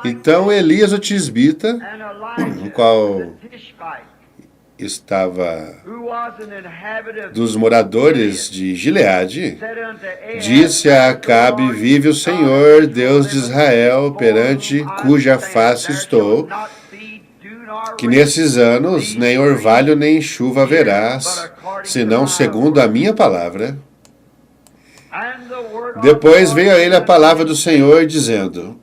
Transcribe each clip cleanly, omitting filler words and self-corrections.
Então Elias o tisbita, o qual estava dos moradores de Gileade, disse a Acabe: vive o Senhor, Deus de Israel, perante cuja face estou, que nesses anos nem orvalho nem chuva haverás, senão segundo a minha palavra. Depois veio a ele a palavra do Senhor, dizendo: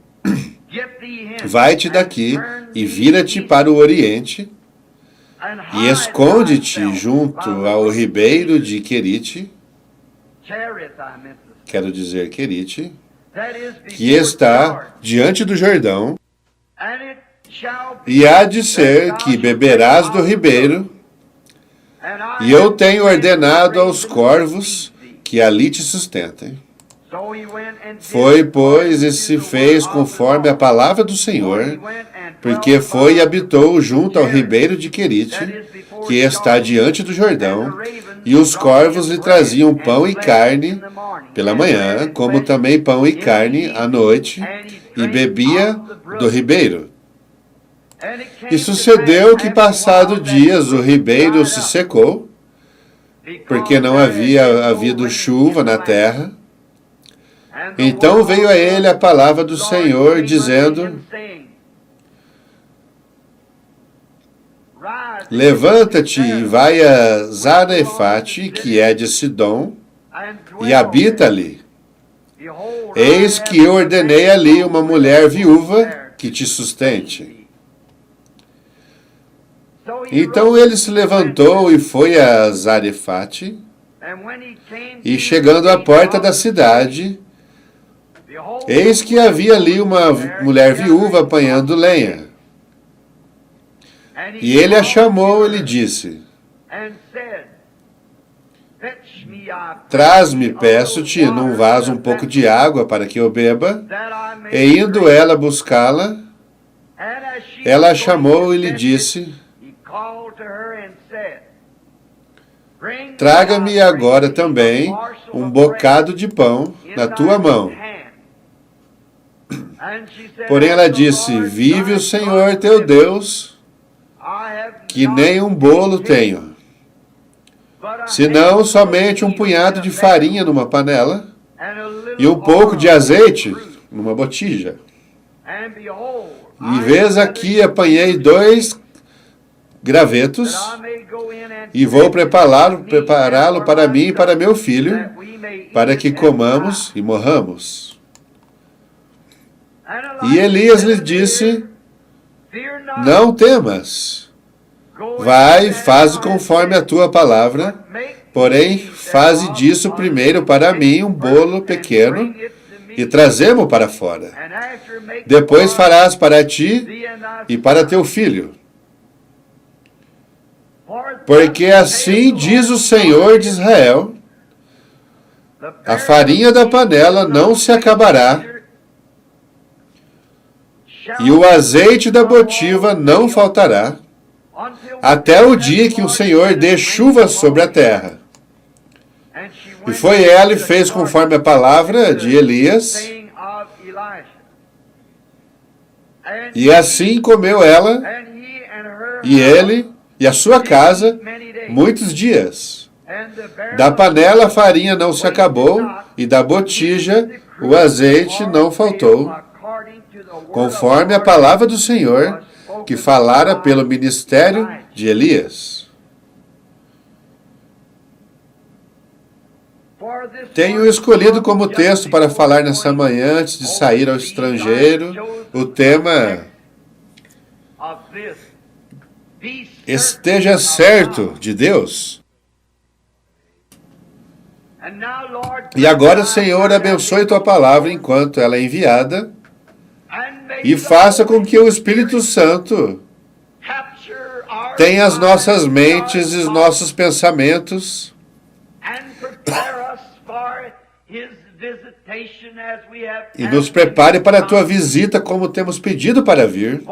vai-te daqui e vira-te para o oriente, e esconde-te junto ao ribeiro de Querite, quero dizer Querite, que está diante do Jordão, e há de ser que beberás do ribeiro, e eu tenho ordenado aos corvos que ali te sustentem. Foi, pois, e se fez conforme a palavra do Senhor, porque foi e habitou junto ao ribeiro de Querite, que está diante do Jordão, e os corvos lhe traziam pão e carne pela manhã, como também pão e carne à noite, e bebia do ribeiro. E sucedeu que, passado dias, o ribeiro se secou, porque não havia havido chuva na terra. Então veio a ele a palavra do Senhor, dizendo: levanta-te e vai a Zarefate, que é de Sidom, e habita ali. Eis que eu ordenei ali uma mulher viúva que te sustente. Então ele se levantou e foi a Zarefate, e chegando à porta da cidade, eis que havia ali uma mulher viúva apanhando lenha. E ele a chamou e lhe disse: traz-me, peço-te, num vaso um pouco de água para que eu beba. E indo ela buscá-la, ela a chamou e lhe disse: traga-me agora também um bocado de pão na tua mão. Porém ela disse: vive o Senhor teu Deus, que nem um bolo tenho, senão somente um punhado de farinha numa panela e um pouco de azeite numa botija. E vês aqui, apanhei 2 gravetos, e vou prepará-lo para mim e para meu filho, para que comamos e morramos. E Elias lhe disse: não temas, vai, faze conforme a tua palavra, porém faze disso primeiro para mim um bolo pequeno, e trazemo para fora. Depois farás para ti e para teu filho. Porque assim diz o Senhor de Israel: a farinha da panela não se acabará, e o azeite da botiva não faltará, até o dia que o Senhor dê chuva sobre a terra. E foi ela e fez conforme a palavra de Elias, e assim comeu ela, e ele, e a sua casa, muitos dias. Da panela a farinha não se acabou, e da botija o azeite não faltou, conforme a palavra do Senhor, que falara pelo ministério de Elias. Tenho escolhido como texto para falar nessa manhã, antes de sair ao estrangeiro, o tema: esteja certo de Deus. E agora, Senhor, abençoe tua palavra enquanto ela é enviada, e faça com que o Espírito Santo tenha as nossas mentes e os nossos pensamentos, e nos prepare para a tua visita como temos pedido para vir,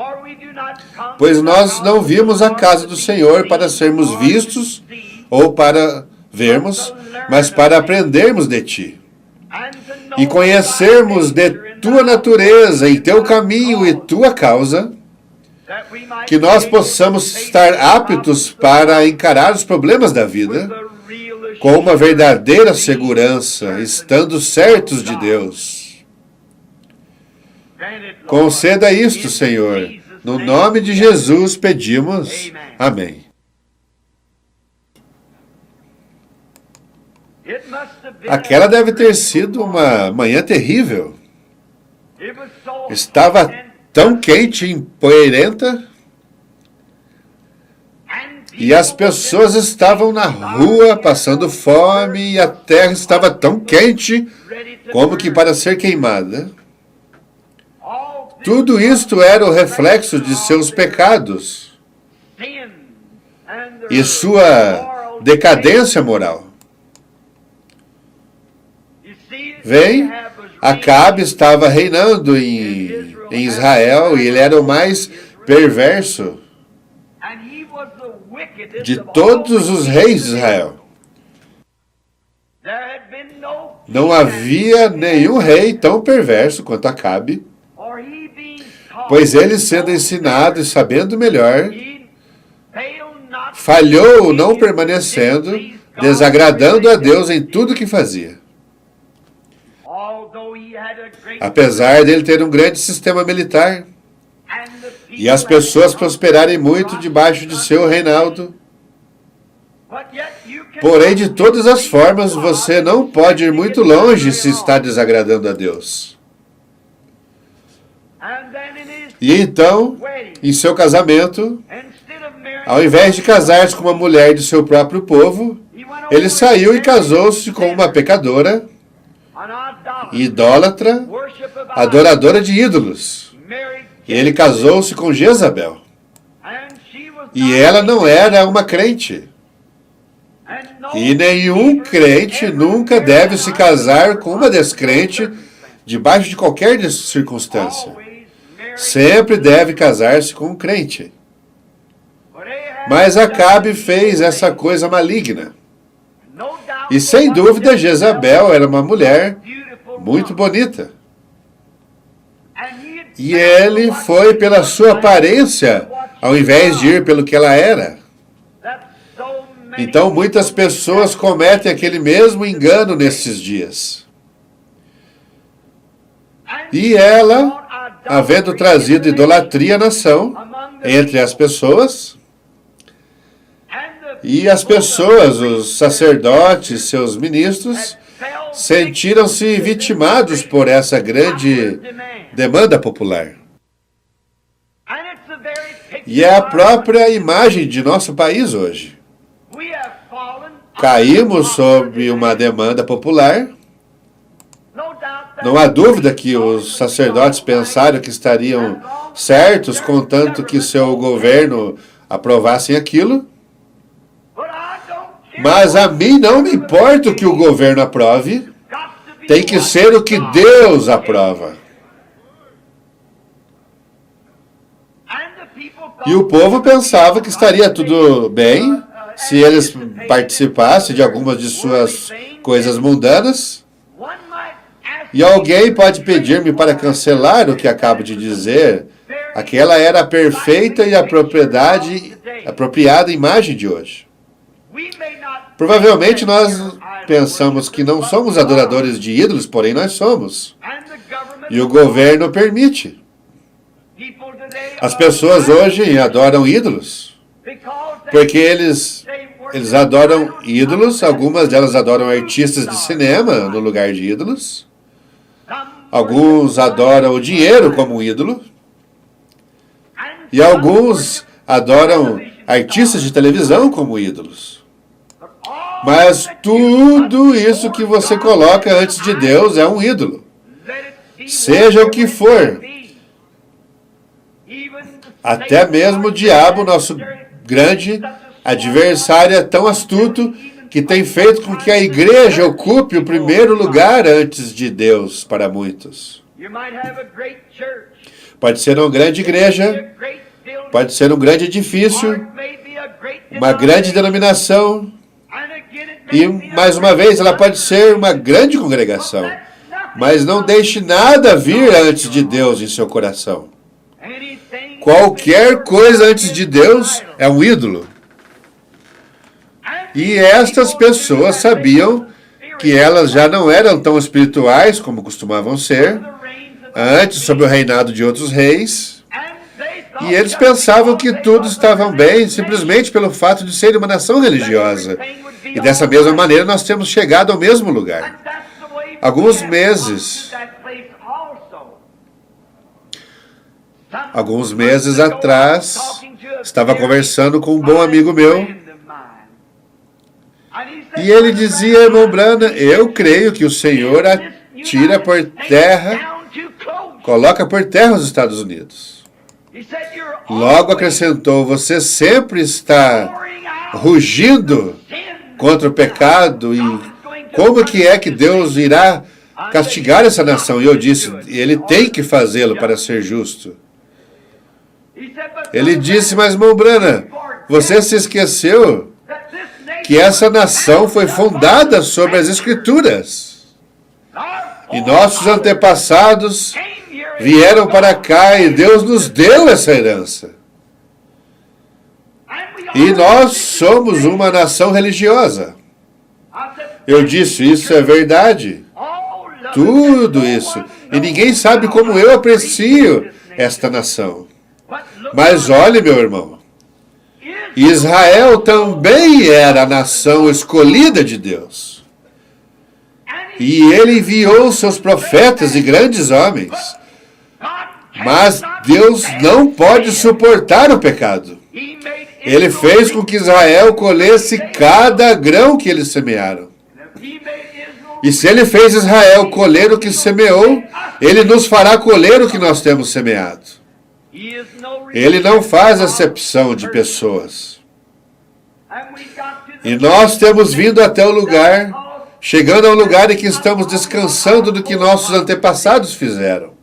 pois nós não vimos a casa do Senhor para sermos vistos ou para vermos, mas para aprendermos de ti e conhecermos de tua natureza, em teu caminho e tua causa, que nós possamos estar aptos para encarar os problemas da vida com uma verdadeira segurança, estando certos de Deus. Conceda isto, Senhor. No nome de Jesus pedimos. Amém. Aquela deve ter sido uma manhã terrível. Estava tão quente e empoeirenta. E as pessoas estavam na rua passando fome e a terra estava tão quente como que para ser queimada. Tudo isto era o reflexo de seus pecados e sua decadência moral. Vem, Acabe estava reinando em Israel e ele era o mais perverso de todos os reis de Israel. Não havia nenhum rei tão perverso quanto Acabe, pois ele, sendo ensinado e sabendo melhor, falhou não permanecendo, desagradando a Deus em tudo que fazia. Apesar dele ter um grande sistema militar e as pessoas prosperarem muito debaixo de seu reinado, porém, de todas as formas, você não pode ir muito longe se está desagradando a Deus. E então, em seu casamento, ao invés de casar-se com uma mulher de seu próprio povo, ele saiu e casou-se com uma pecadora, idólatra, adoradora de ídolos. E ele casou-se com Jezabel. E ela não era uma crente. E nenhum crente nunca deve se casar com uma descrente debaixo de qualquer circunstância. Sempre deve casar-se com um crente. Mas Acabe fez essa coisa maligna. E sem dúvida Jezabel era uma mulher muito bonita. E ele foi pela sua aparência, ao invés de ir pelo que ela era. Então muitas pessoas cometem aquele mesmo engano nesses dias. E ela, havendo trazido idolatria à nação, entre as pessoas, e as pessoas, os sacerdotes, seus ministros, sentiram-se vitimados por essa grande demanda popular. E é a própria imagem de nosso país hoje. Caímos sob uma demanda popular. Não há dúvida que os sacerdotes pensaram que estariam certos, contanto que seu governo aprovasse aquilo. Mas a mim não me importa o que o governo aprove, tem que ser o que Deus aprova. E o povo pensava que estaria tudo bem se eles participassem de algumas de suas coisas mundanas. E alguém pode pedir-me para cancelar o que acabo de dizer. Aquela era a perfeita e a apropriada imagem de hoje. Provavelmente nós pensamos que não somos adoradores de ídolos, porém nós somos. E o governo permite. As pessoas hoje adoram ídolos, porque eles adoram ídolos, algumas delas adoram artistas de cinema no lugar de ídolos. Alguns adoram o dinheiro como ídolo. E alguns adoram artistas de televisão como ídolos. Mas tudo isso que você coloca antes de Deus é um ídolo. Seja o que for. Até mesmo o diabo, nosso grande adversário, é tão astuto que tem feito com que a igreja ocupe o primeiro lugar antes de Deus para muitos. Pode ser uma grande igreja, pode ser um grande edifício, uma grande denominação, e, mais uma vez, ela pode ser uma grande congregação. Mas não deixe nada vir antes de Deus em seu coração. Qualquer coisa antes de Deus é um ídolo. E estas pessoas sabiam que elas já não eram tão espirituais como costumavam ser, antes sob o reinado de outros reis, e eles pensavam que tudo estava bem simplesmente pelo fato de serem uma nação religiosa. E dessa mesma maneira nós temos chegado ao mesmo lugar. Alguns meses atrás, estava conversando com um bom amigo meu, e ele dizia, irmão Branham, eu creio que o Senhor atira por terra, coloca por terra os Estados Unidos. Logo acrescentou, você sempre está rugindo contra o pecado, e como que é que Deus irá castigar essa nação? E eu disse, ele tem que fazê-lo para ser justo. Ele disse, mas irmão Branham, você se esqueceu que essa nação foi fundada sobre as Escrituras. E nossos antepassados vieram para cá e Deus nos deu essa herança. E nós somos uma nação religiosa. Eu disse, isso é verdade. Tudo isso. E ninguém sabe como eu aprecio esta nação. Mas olhe, meu irmão, Israel também era a nação escolhida de Deus. E ele enviou seus profetas e grandes homens. Mas Deus não pode suportar o pecado. Ele fez com que Israel colhesse cada grão que eles semearam. E se ele fez Israel colher o que semeou, ele nos fará colher o que nós temos semeado. Ele não faz acepção de pessoas. E nós temos vindo até o lugar, chegando ao lugar em que estamos descansando do que nossos antepassados fizeram.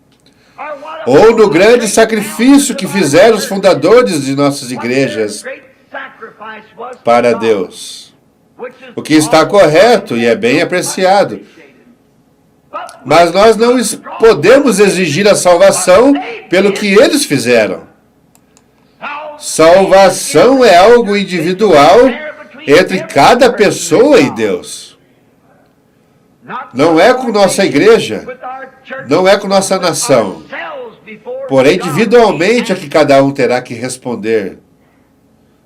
Ou no grande sacrifício que fizeram os fundadores de nossas igrejas para Deus. O que está correto e é bem apreciado. Mas nós não podemos exigir a salvação pelo que eles fizeram. Salvação é algo individual entre cada pessoa e Deus. Não é com nossa igreja, não é com nossa nação. Porém, individualmente é que cada um terá que responder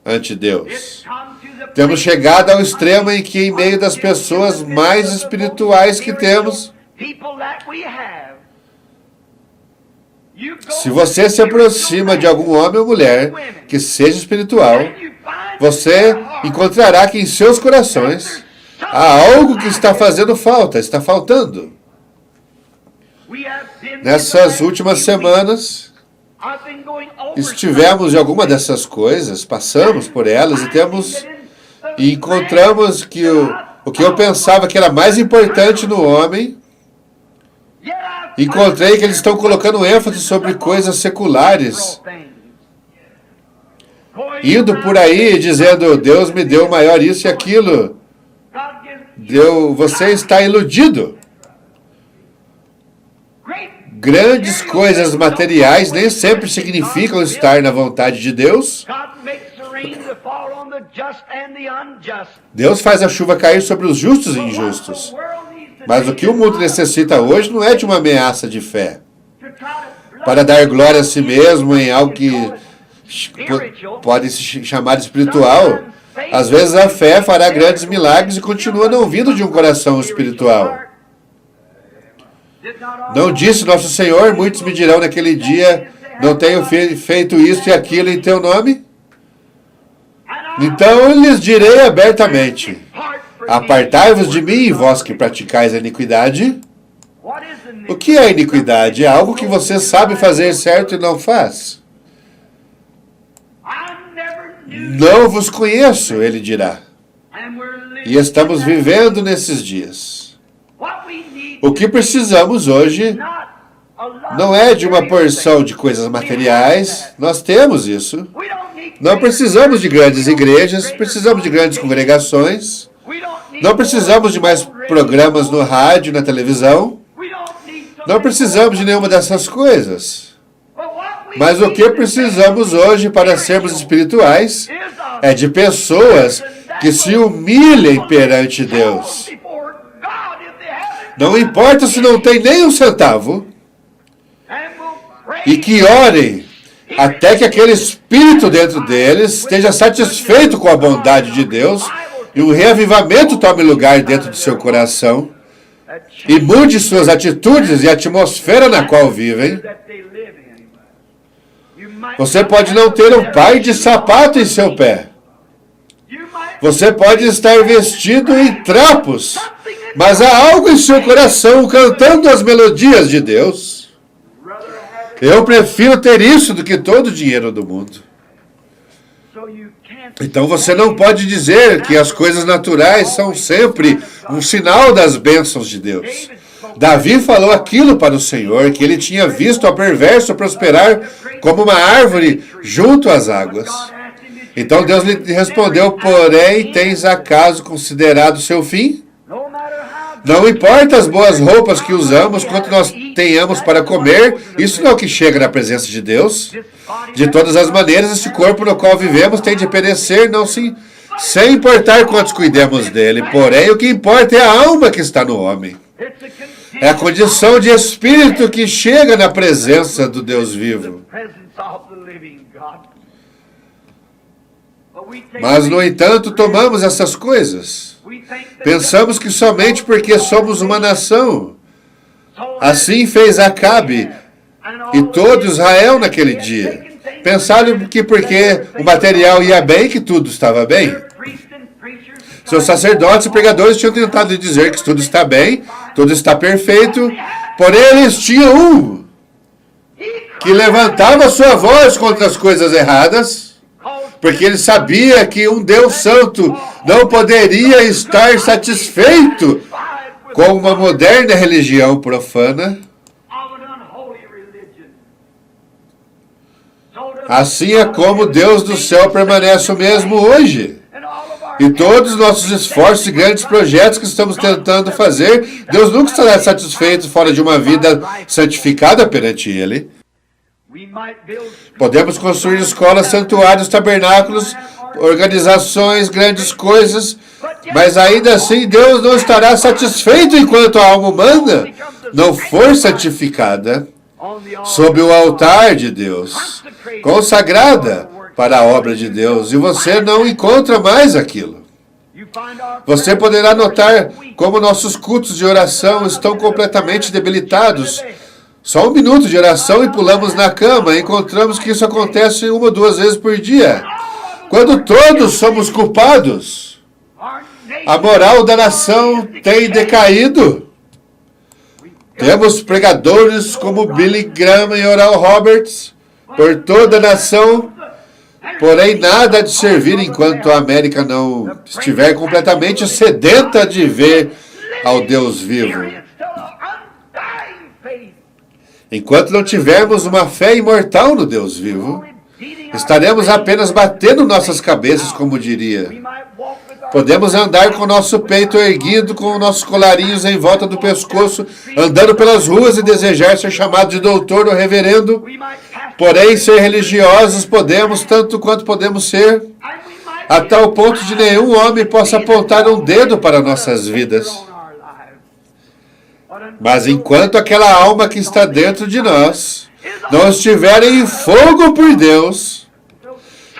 ante Deus. Temos chegado ao extremo em que, em meio das pessoas mais espirituais que temos, se você se aproxima de algum homem ou mulher que seja espiritual, você encontrará que em seus corações há algo que está fazendo falta, está faltando. Nessas últimas semanas, estivemos em alguma dessas coisas, passamos por elas e encontramos que o que eu pensava que era mais importante no homem, encontrei que eles estão colocando ênfase sobre coisas seculares, indo por aí dizendo, Deus me deu maior isso e aquilo. Você está iludido. Grandes coisas materiais nem sempre significam estar na vontade de Deus. Deus faz a chuva cair sobre os justos e injustos. Mas o que o mundo necessita hoje não é de uma ameaça de fé, para dar glória a si mesmo em algo que pode se chamar de espiritual. Às vezes a fé fará grandes milagres e continua não vindo de um coração espiritual. Não disse nosso Senhor, muitos me dirão naquele dia, não tenho feito isso e aquilo em teu nome? Então eu lhes direi abertamente, apartai-vos de mim, vós que praticais a iniquidade. O que é iniquidade? É algo que você sabe fazer certo e não faz. Não vos conheço, ele dirá. E estamos vivendo nesses dias. O que precisamos hoje não é de uma porção de coisas materiais. Nós temos isso. Não precisamos de grandes igrejas, precisamos de grandes congregações. Não precisamos de mais programas no rádio, na televisão. Não precisamos de nenhuma dessas coisas. Mas o que precisamos hoje para sermos espirituais é de pessoas que se humilhem perante Deus. Não importa se não tem nem um centavo. E que orem até que aquele espírito dentro deles esteja satisfeito com a bondade de Deus e um reavivamento tome lugar dentro do seu coração e mude suas atitudes e a atmosfera na qual vivem. Você pode não ter um par de sapato em seu pé. Você pode estar vestido em trapos, mas há algo em seu coração cantando as melodias de Deus. Eu prefiro ter isso do que todo o dinheiro do mundo. Então você não pode dizer que as coisas naturais são sempre um sinal das bênçãos de Deus. Davi falou aquilo para o Senhor, que ele tinha visto o perverso prosperar como uma árvore junto às águas. Então Deus lhe respondeu, porém, tens acaso considerado seu fim? Não importa as boas roupas que usamos, quanto nós tenhamos para comer, isso não é o que chega na presença de Deus. De todas as maneiras, esse corpo no qual vivemos tem de perecer, sem importar quantos cuidemos dele. Porém, o que importa é a alma que está no homem. É a condição de espírito que chega na presença do Deus vivo. Mas, no entanto, tomamos essas coisas. Pensamos que somente porque somos uma nação. Assim fez Acabe e todo Israel naquele dia. Pensaram que porque o material ia bem, que tudo estava bem. Seus sacerdotes e pregadores tinham tentado dizer que tudo está bem, tudo está perfeito, porém eles tinham um que levantava sua voz contra as coisas erradas, porque ele sabia que um Deus Santo não poderia estar satisfeito com uma moderna religião profana. Assim é como Deus do céu permanece o mesmo hoje. E todos os nossos esforços e grandes projetos que estamos tentando fazer, Deus nunca estará satisfeito fora de uma vida santificada perante Ele. Podemos construir escolas, santuários, tabernáculos, organizações, grandes coisas, mas ainda assim Deus não estará satisfeito enquanto a alma humana não for santificada sob o altar de Deus, consagrada para a obra de Deus, e você não encontra mais aquilo. Você poderá notar como nossos cultos de oração estão completamente debilitados. Só um minuto de oração e pulamos na cama. Encontramos que isso acontece 1 ou 2 vezes por dia. Quando todos somos culpados, a moral da nação tem decaído. Temos pregadores como Billy Graham e Oral Roberts por toda a nação, porém nada de servir enquanto a América não estiver completamente sedenta de ver ao Deus vivo. Enquanto não tivermos uma fé imortal no Deus vivo, estaremos apenas batendo nossas cabeças, como diria. Podemos andar com o nosso peito erguido, com nossos colarinhos em volta do pescoço, andando pelas ruas e desejar ser chamado de doutor ou reverendo. Porém, ser religiosos podemos, tanto quanto podemos ser, a tal ponto de nenhum homem possa apontar um dedo para nossas vidas. Mas enquanto aquela alma que está dentro de nós não estiver em fogo por Deus,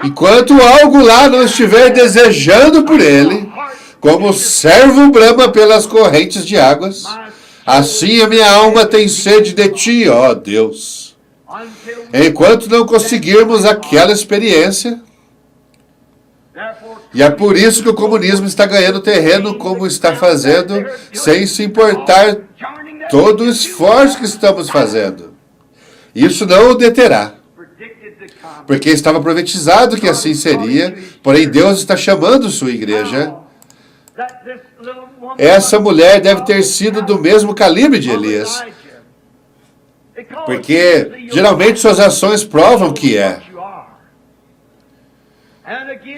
enquanto algo lá não estiver desejando por Ele, como o servo brama pelas correntes de águas, assim a minha alma tem sede de Ti, ó Deus. Enquanto não conseguirmos aquela experiência, e é por isso que o comunismo está ganhando terreno como está fazendo, sem se importar todo o esforço que estamos fazendo. Isso não o deterá, porque estava profetizado que assim seria, porém Deus está chamando sua igreja. Essa mulher deve ter sido do mesmo calibre de Elias, porque geralmente suas ações provam que é.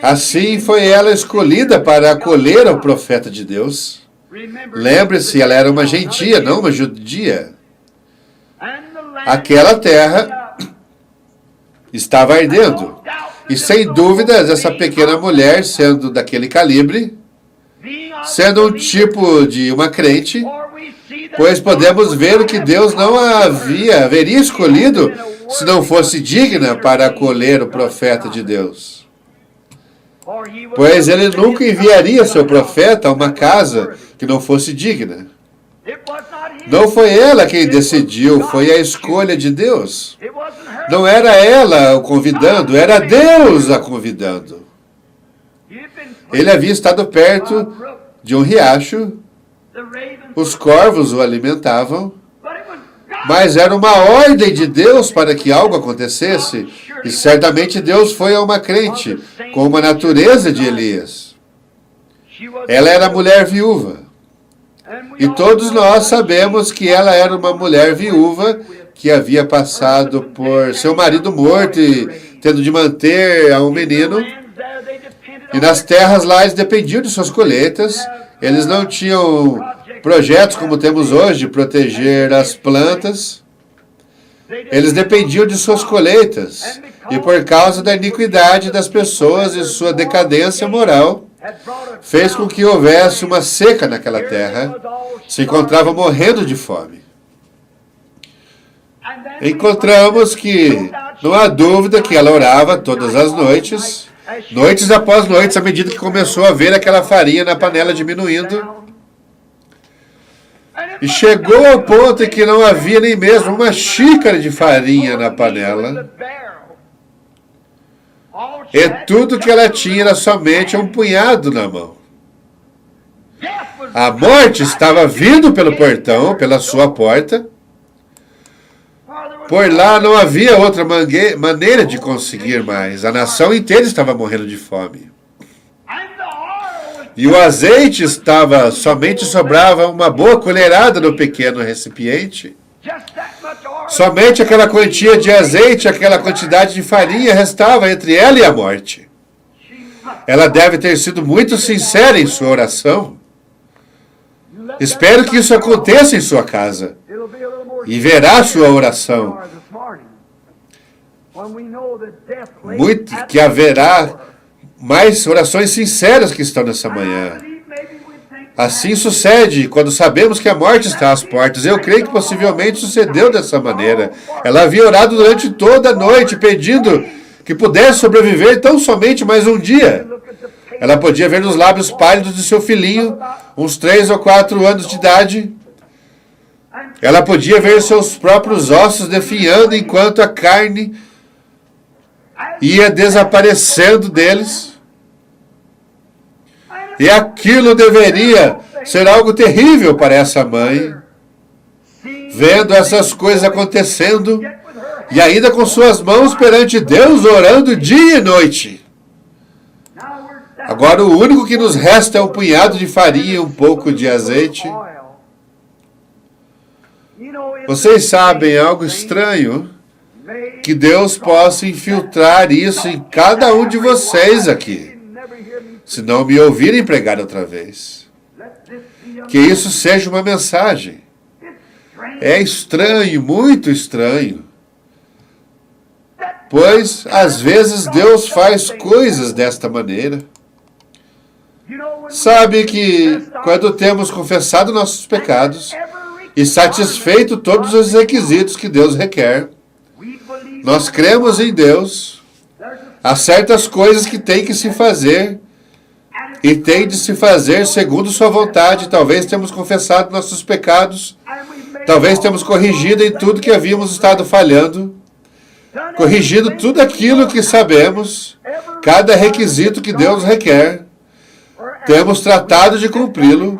Assim foi ela escolhida para acolher ao profeta de Deus. Lembre-se, ela era uma gentia, não uma judia. aquela terra estava ardendo. E sem dúvidas, essa pequena mulher, sendo daquele calibre, sendo um tipo de uma crente, pois podemos ver que Deus não haveria escolhido se não fosse digna para acolher o profeta de Deus. Pois ele nunca enviaria seu profeta a uma casa que não fosse digna. Não foi ela quem decidiu, foi a escolha de Deus. Não era ela o convidando, era Deus a convidando. Ele havia estado perto de um riacho, os corvos o alimentavam, mas era uma ordem de Deus para que algo acontecesse, e certamente Deus foi a uma crente, com a natureza de Elias. Ela era mulher viúva, e todos nós sabemos que ela era uma mulher viúva que havia passado por seu marido morto e tendo de manter a um menino. E nas terras lá eles dependiam de suas colheitas. Eles não tinham projetos como temos hoje de proteger as plantas. Eles dependiam de suas colheitas. E por causa da iniquidade das pessoas e sua decadência moral, fez com que houvesse uma seca naquela terra. Se encontrava morrendo de fome. Encontramos que não há dúvida que ela orava todas as noites, noites após noites, à medida que começou a ver aquela farinha na panela diminuindo. E chegou ao ponto em que não havia nem mesmo uma xícara de farinha na panela. E tudo que ela tinha era somente um punhado na mão. A morte estava vindo pelo portão, pela sua porta. Por lá não havia outra maneira de conseguir mais. A nação inteira estava morrendo de fome. E o azeite somente sobrava uma boa colherada no pequeno recipiente. Somente aquela quantia de azeite, aquela quantidade de farinha restava entre ela e a morte. Ela deve ter sido muito sincera em sua oração. Espero que isso aconteça em sua casa. E verá sua oração. Que haverá mais orações sinceras que estão nessa manhã. Assim sucede quando sabemos que a morte está às portas. Eu creio que possivelmente sucedeu dessa maneira. Ela havia orado durante toda a noite, pedindo que pudesse sobreviver tão somente mais um dia. Ela podia ver nos lábios pálidos de seu filhinho, uns 3 ou 4 anos de idade. Ela podia ver seus próprios ossos definhando enquanto a carne ia desaparecendo deles. E aquilo deveria ser algo terrível para essa mãe, vendo essas coisas acontecendo e ainda com suas mãos perante Deus, orando dia e noite. Agora o único que nos resta é um punhado de farinha e um pouco de azeite. Vocês sabem algo estranho? Que Deus possa infiltrar isso em cada um de vocês aqui. Se não me ouvirem pregar outra vez. Que isso seja uma mensagem. É estranho, muito estranho. Pois, às vezes, Deus faz coisas desta maneira. Sabe que, quando temos confessado nossos pecados e satisfeito todos os requisitos que Deus requer, nós cremos em Deus. Há certas coisas que têm que se fazer e têm de se fazer segundo sua vontade. Talvez temos confessado nossos pecados, talvez temos corrigido em tudo que havíamos estado falhando, corrigido tudo aquilo que sabemos, cada requisito que Deus requer, temos tratado de cumpri-lo.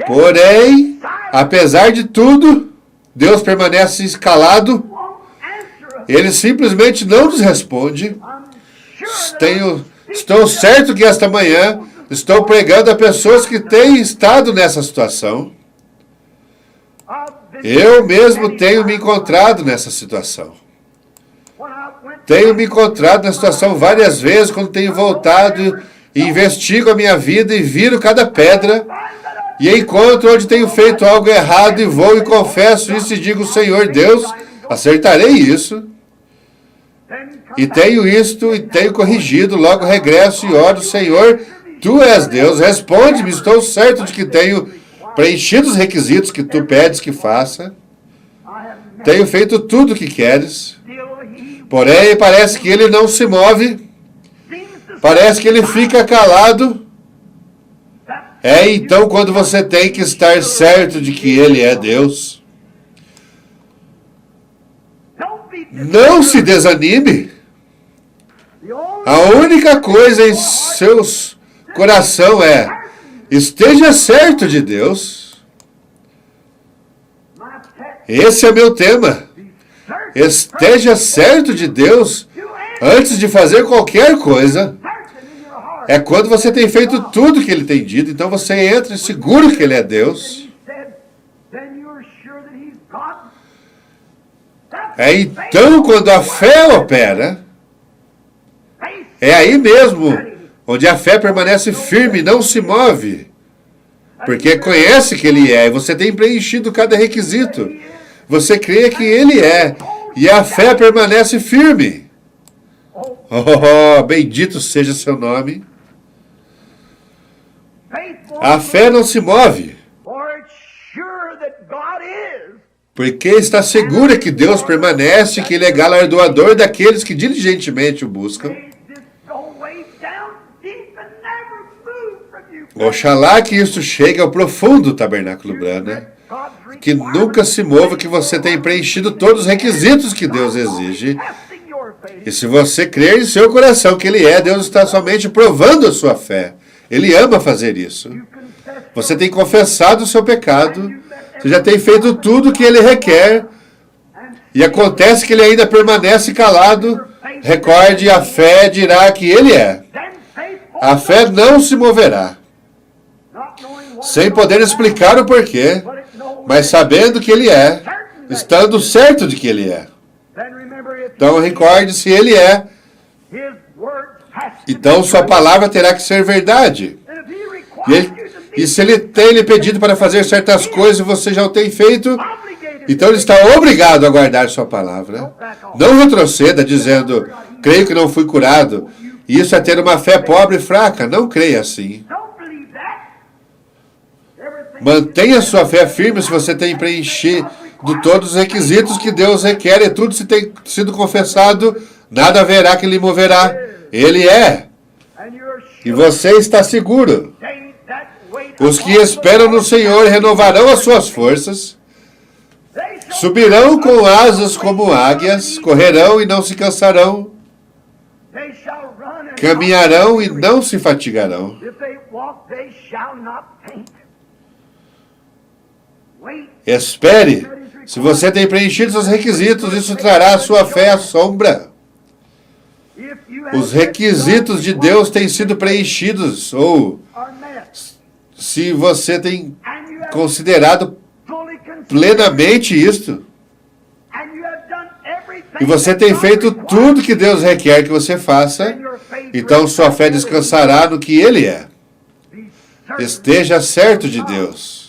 Porém, apesar de tudo, Deus permanece calado. Ele simplesmente não nos responde. Estou certo que esta manhã estou pregando a pessoas que têm estado nessa situação. Eu mesmo tenho me encontrado nessa situação. Tenho me encontrado nessa situação várias vezes quando tenho voltado e investigo a minha vida e viro cada pedra e encontro onde tenho feito algo errado e vou e confesso isso e digo, Senhor Deus, acertarei isso. E tenho isto e tenho corrigido, logo regresso e oro, Senhor, Tu és Deus, responde-me, estou certo de que tenho preenchido os requisitos que Tu pedes que faça. Tenho feito tudo o que queres. Porém, parece que Ele não se move. Parece que Ele fica calado. É então quando você tem que estar certo de que Ele é Deus. Não se desanime. A única coisa em seus coração é: esteja certo de Deus. Esse é meu tema. Esteja certo de Deus antes de fazer qualquer coisa. É quando você tem feito tudo que Ele tem dito, então você entra seguro que Ele é Deus. É então quando a fé opera, é aí mesmo onde a fé permanece firme, não se move, porque conhece que Ele é, e você tem preenchido cada requisito. Você crê que Ele é, e a fé permanece firme. Oh, bendito seja seu nome. A fé não se move, porque está segura que Deus permanece, que Ele é galardoador daqueles que diligentemente o buscam. Oxalá que isso chegue ao profundo tabernáculo Branham, que nunca se mova, que você tem preenchido todos os requisitos que Deus exige. E se você crer em seu coração que Ele é, Deus está somente provando a sua fé. Ele ama fazer isso. Você tem confessado o seu pecado, você já tem feito tudo o que Ele requer, e acontece que Ele ainda permanece calado. Recorde, a fé dirá que Ele é. A fé não se moverá, sem poder explicar o porquê, mas sabendo que Ele é, estando certo de que Ele é. Então recorde, se Ele é, então sua palavra terá que ser verdade. E se Ele tem lhe pedido para fazer certas coisas e você já o tem feito, então Ele está obrigado a guardar sua palavra. Não retroceda dizendo, creio que não fui curado. Isso é ter uma fé pobre e fraca. Não creia assim. Mantenha sua fé firme se você tem preenchido todos os requisitos que Deus requer e tudo se tem sido confessado, nada haverá que lhe moverá. Ele é. E você está seguro. Os que esperam no Senhor renovarão as suas forças, subirão com asas como águias, correrão e não se cansarão, caminharão e não se fatigarão. Espere. Se você tem preenchido seus requisitos, isso trará a sua fé à sombra. Os requisitos de Deus têm sido preenchidos, ou se você tem considerado plenamente isto, e você tem feito tudo que Deus requer que você faça, então sua fé descansará no que Ele é. Esteja certo de Deus.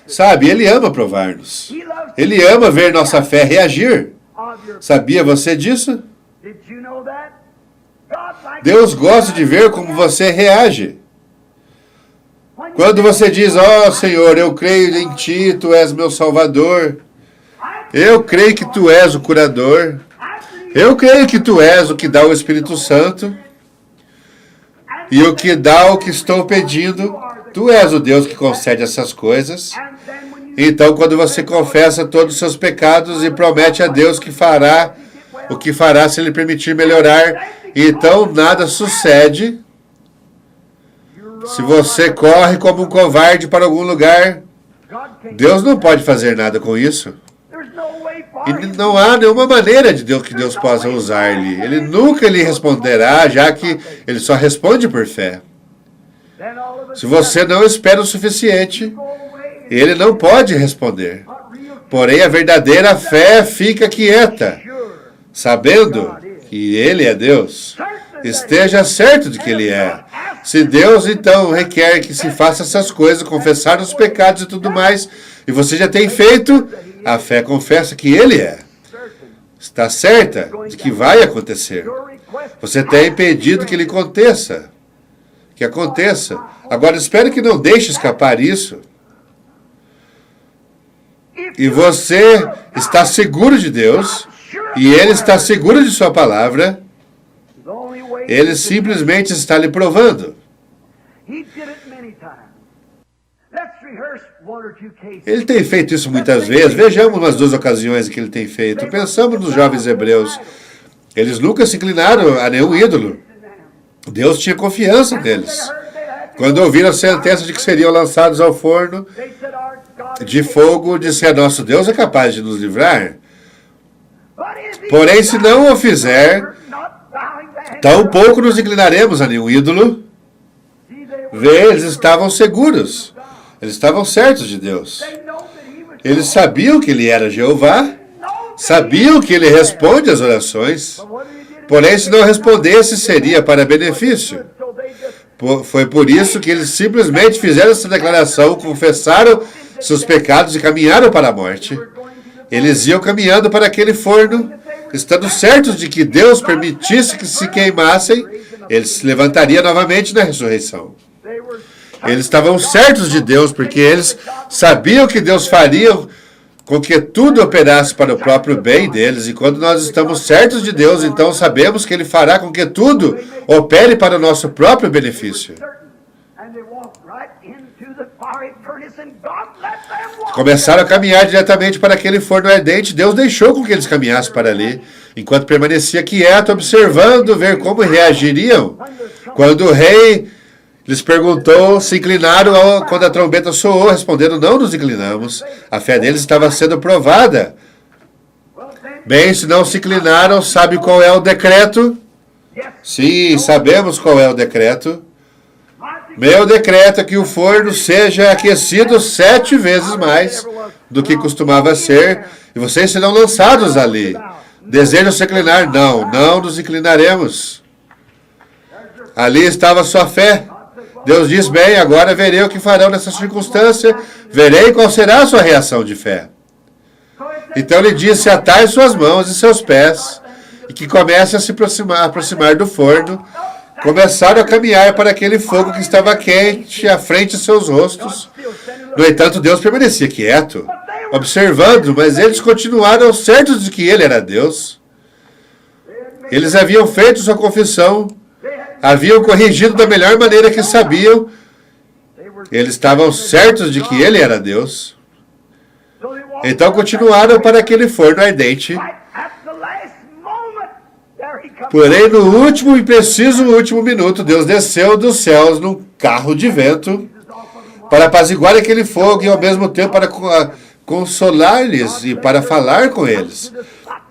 Sabe, Ele ama provar-nos. Ele ama ver nossa fé reagir. Sabia você disso? Deus gosta de ver como você reage. Quando você diz, ó Senhor, eu creio em Ti, Tu és meu Salvador. Eu creio que Tu és o curador. Eu creio que Tu és o que dá o Espírito Santo. E o que dá o que estou pedindo. Tu és o Deus que concede essas coisas. Então, quando você confessa todos os seus pecados e promete a Deus que fará o que fará se Ele permitir melhorar, então nada sucede. Se você corre como um covarde para algum lugar, Deus não pode fazer nada com isso. E não há nenhuma maneira de Deus que Deus possa usar-lhe. Ele nunca lhe responderá, já que Ele só responde por fé. Se você não espera o suficiente, Ele não pode responder. Porém, a verdadeira fé fica quieta, sabendo que Ele é Deus. Esteja certo de que Ele é. Se Deus, então, requer que se faça essas coisas, confessar os pecados e tudo mais, e você já tem feito, a fé confessa que Ele é. Está certa de que vai acontecer. Você tem pedido que Ele aconteça. Que aconteça. Agora, espere que não deixe escapar isso. E você está seguro de Deus, e Ele está seguro de sua palavra, Ele simplesmente está lhe provando. Ele tem feito isso muitas vezes. Vejamos umas 2 ocasiões que ele tem feito. Pensamos nos jovens hebreus. Eles nunca se inclinaram a nenhum ídolo. Deus tinha confiança neles. Quando ouviram a sentença de que seriam lançados ao forno de fogo, disseram: nosso Deus é capaz de nos livrar. Porém, se não o fizer, tampouco nos inclinaremos a nenhum ídolo. Vê, eles estavam seguros. Eles estavam certos de Deus. Eles sabiam que Ele era Jeová. Sabiam que Ele responde às orações. Porém, se não respondesse, seria para benefício. Foi por isso que eles simplesmente fizeram essa declaração, confessaram seus pecados e caminharam para a morte. Eles iam caminhando para aquele forno, estando certos de que Deus permitisse que se queimassem, eles se levantariam novamente na ressurreição. Eles estavam certos de Deus, porque eles sabiam que Deus faria com que tudo operasse para o próprio bem deles. E quando nós estamos certos de Deus, então sabemos que Ele fará com que tudo opere para o nosso próprio benefício. Começaram a caminhar diretamente para aquele forno ardente. Deus deixou com que eles caminhassem para ali, enquanto permanecia quieto, observando, ver como reagiriam. Quando o rei lhes perguntou, se inclinaram quando a trombeta soou, respondendo: não nos inclinamos. A fé deles estava sendo provada. Bem, se não se inclinaram, sabe qual é o decreto? Sim, sabemos qual é o decreto. Meu decreto é que o forno seja aquecido 7 vezes mais do que costumava ser, e vocês serão lançados ali. Desejam se inclinar? Não, não nos inclinaremos. Ali estava a sua fé. Deus diz: bem, agora verei o que farão nessa circunstância, verei qual será a sua reação de fé. Então ele disse: atai suas mãos e seus pés, e que comece a se aproximar do forno. Começaram a caminhar para aquele fogo que estava quente à frente de seus rostos. No entanto, Deus permanecia quieto, observando, mas eles continuaram certos de que Ele era Deus. Eles haviam feito sua confissão, haviam corrigido da melhor maneira que sabiam. Eles estavam certos de que Ele era Deus. Então continuaram para aquele forno ardente. Porém, no último e preciso último minuto, Deus desceu dos céus num carro de vento para apaziguar aquele fogo e ao mesmo tempo para consolar-lhes e para falar com eles.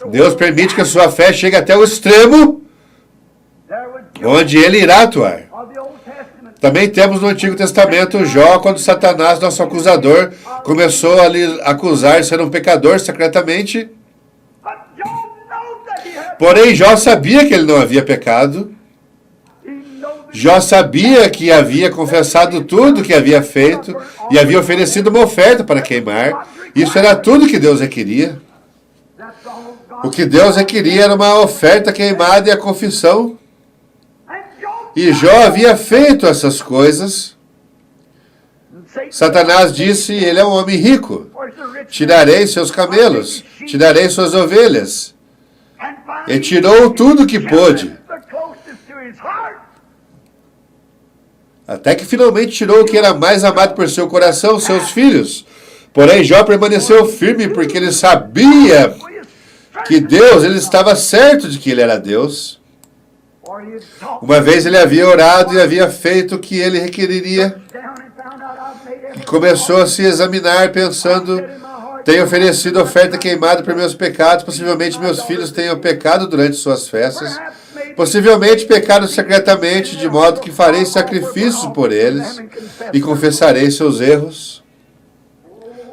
Deus permite que a sua fé chegue até o extremo onde Ele irá atuar. Também temos no Antigo Testamento Jó, quando Satanás, nosso acusador, começou a lhe acusar de ser um pecador secretamente. Porém, Jó sabia que ele não havia pecado. Jó sabia que havia confessado tudo o que havia feito e havia oferecido uma oferta para queimar. Isso era tudo que Deus requeria. O que Deus requeria era uma oferta queimada e a confissão. E Jó havia feito essas coisas. Satanás disse: ele é um homem rico. Tirarei seus camelos, tirarei suas ovelhas. E tirou tudo que pôde. Até que finalmente tirou o que era mais amado por seu coração, seus filhos. Porém, Jó permaneceu firme porque ele sabia que Deus, ele estava certo de que ele era Deus. Uma vez ele havia orado e havia feito o que ele requeriria. E começou a se examinar pensando: tenho oferecido oferta queimada por meus pecados, possivelmente meus filhos tenham pecado durante suas festas, possivelmente pecaram secretamente, de modo que farei sacrifícios por eles e confessarei seus erros.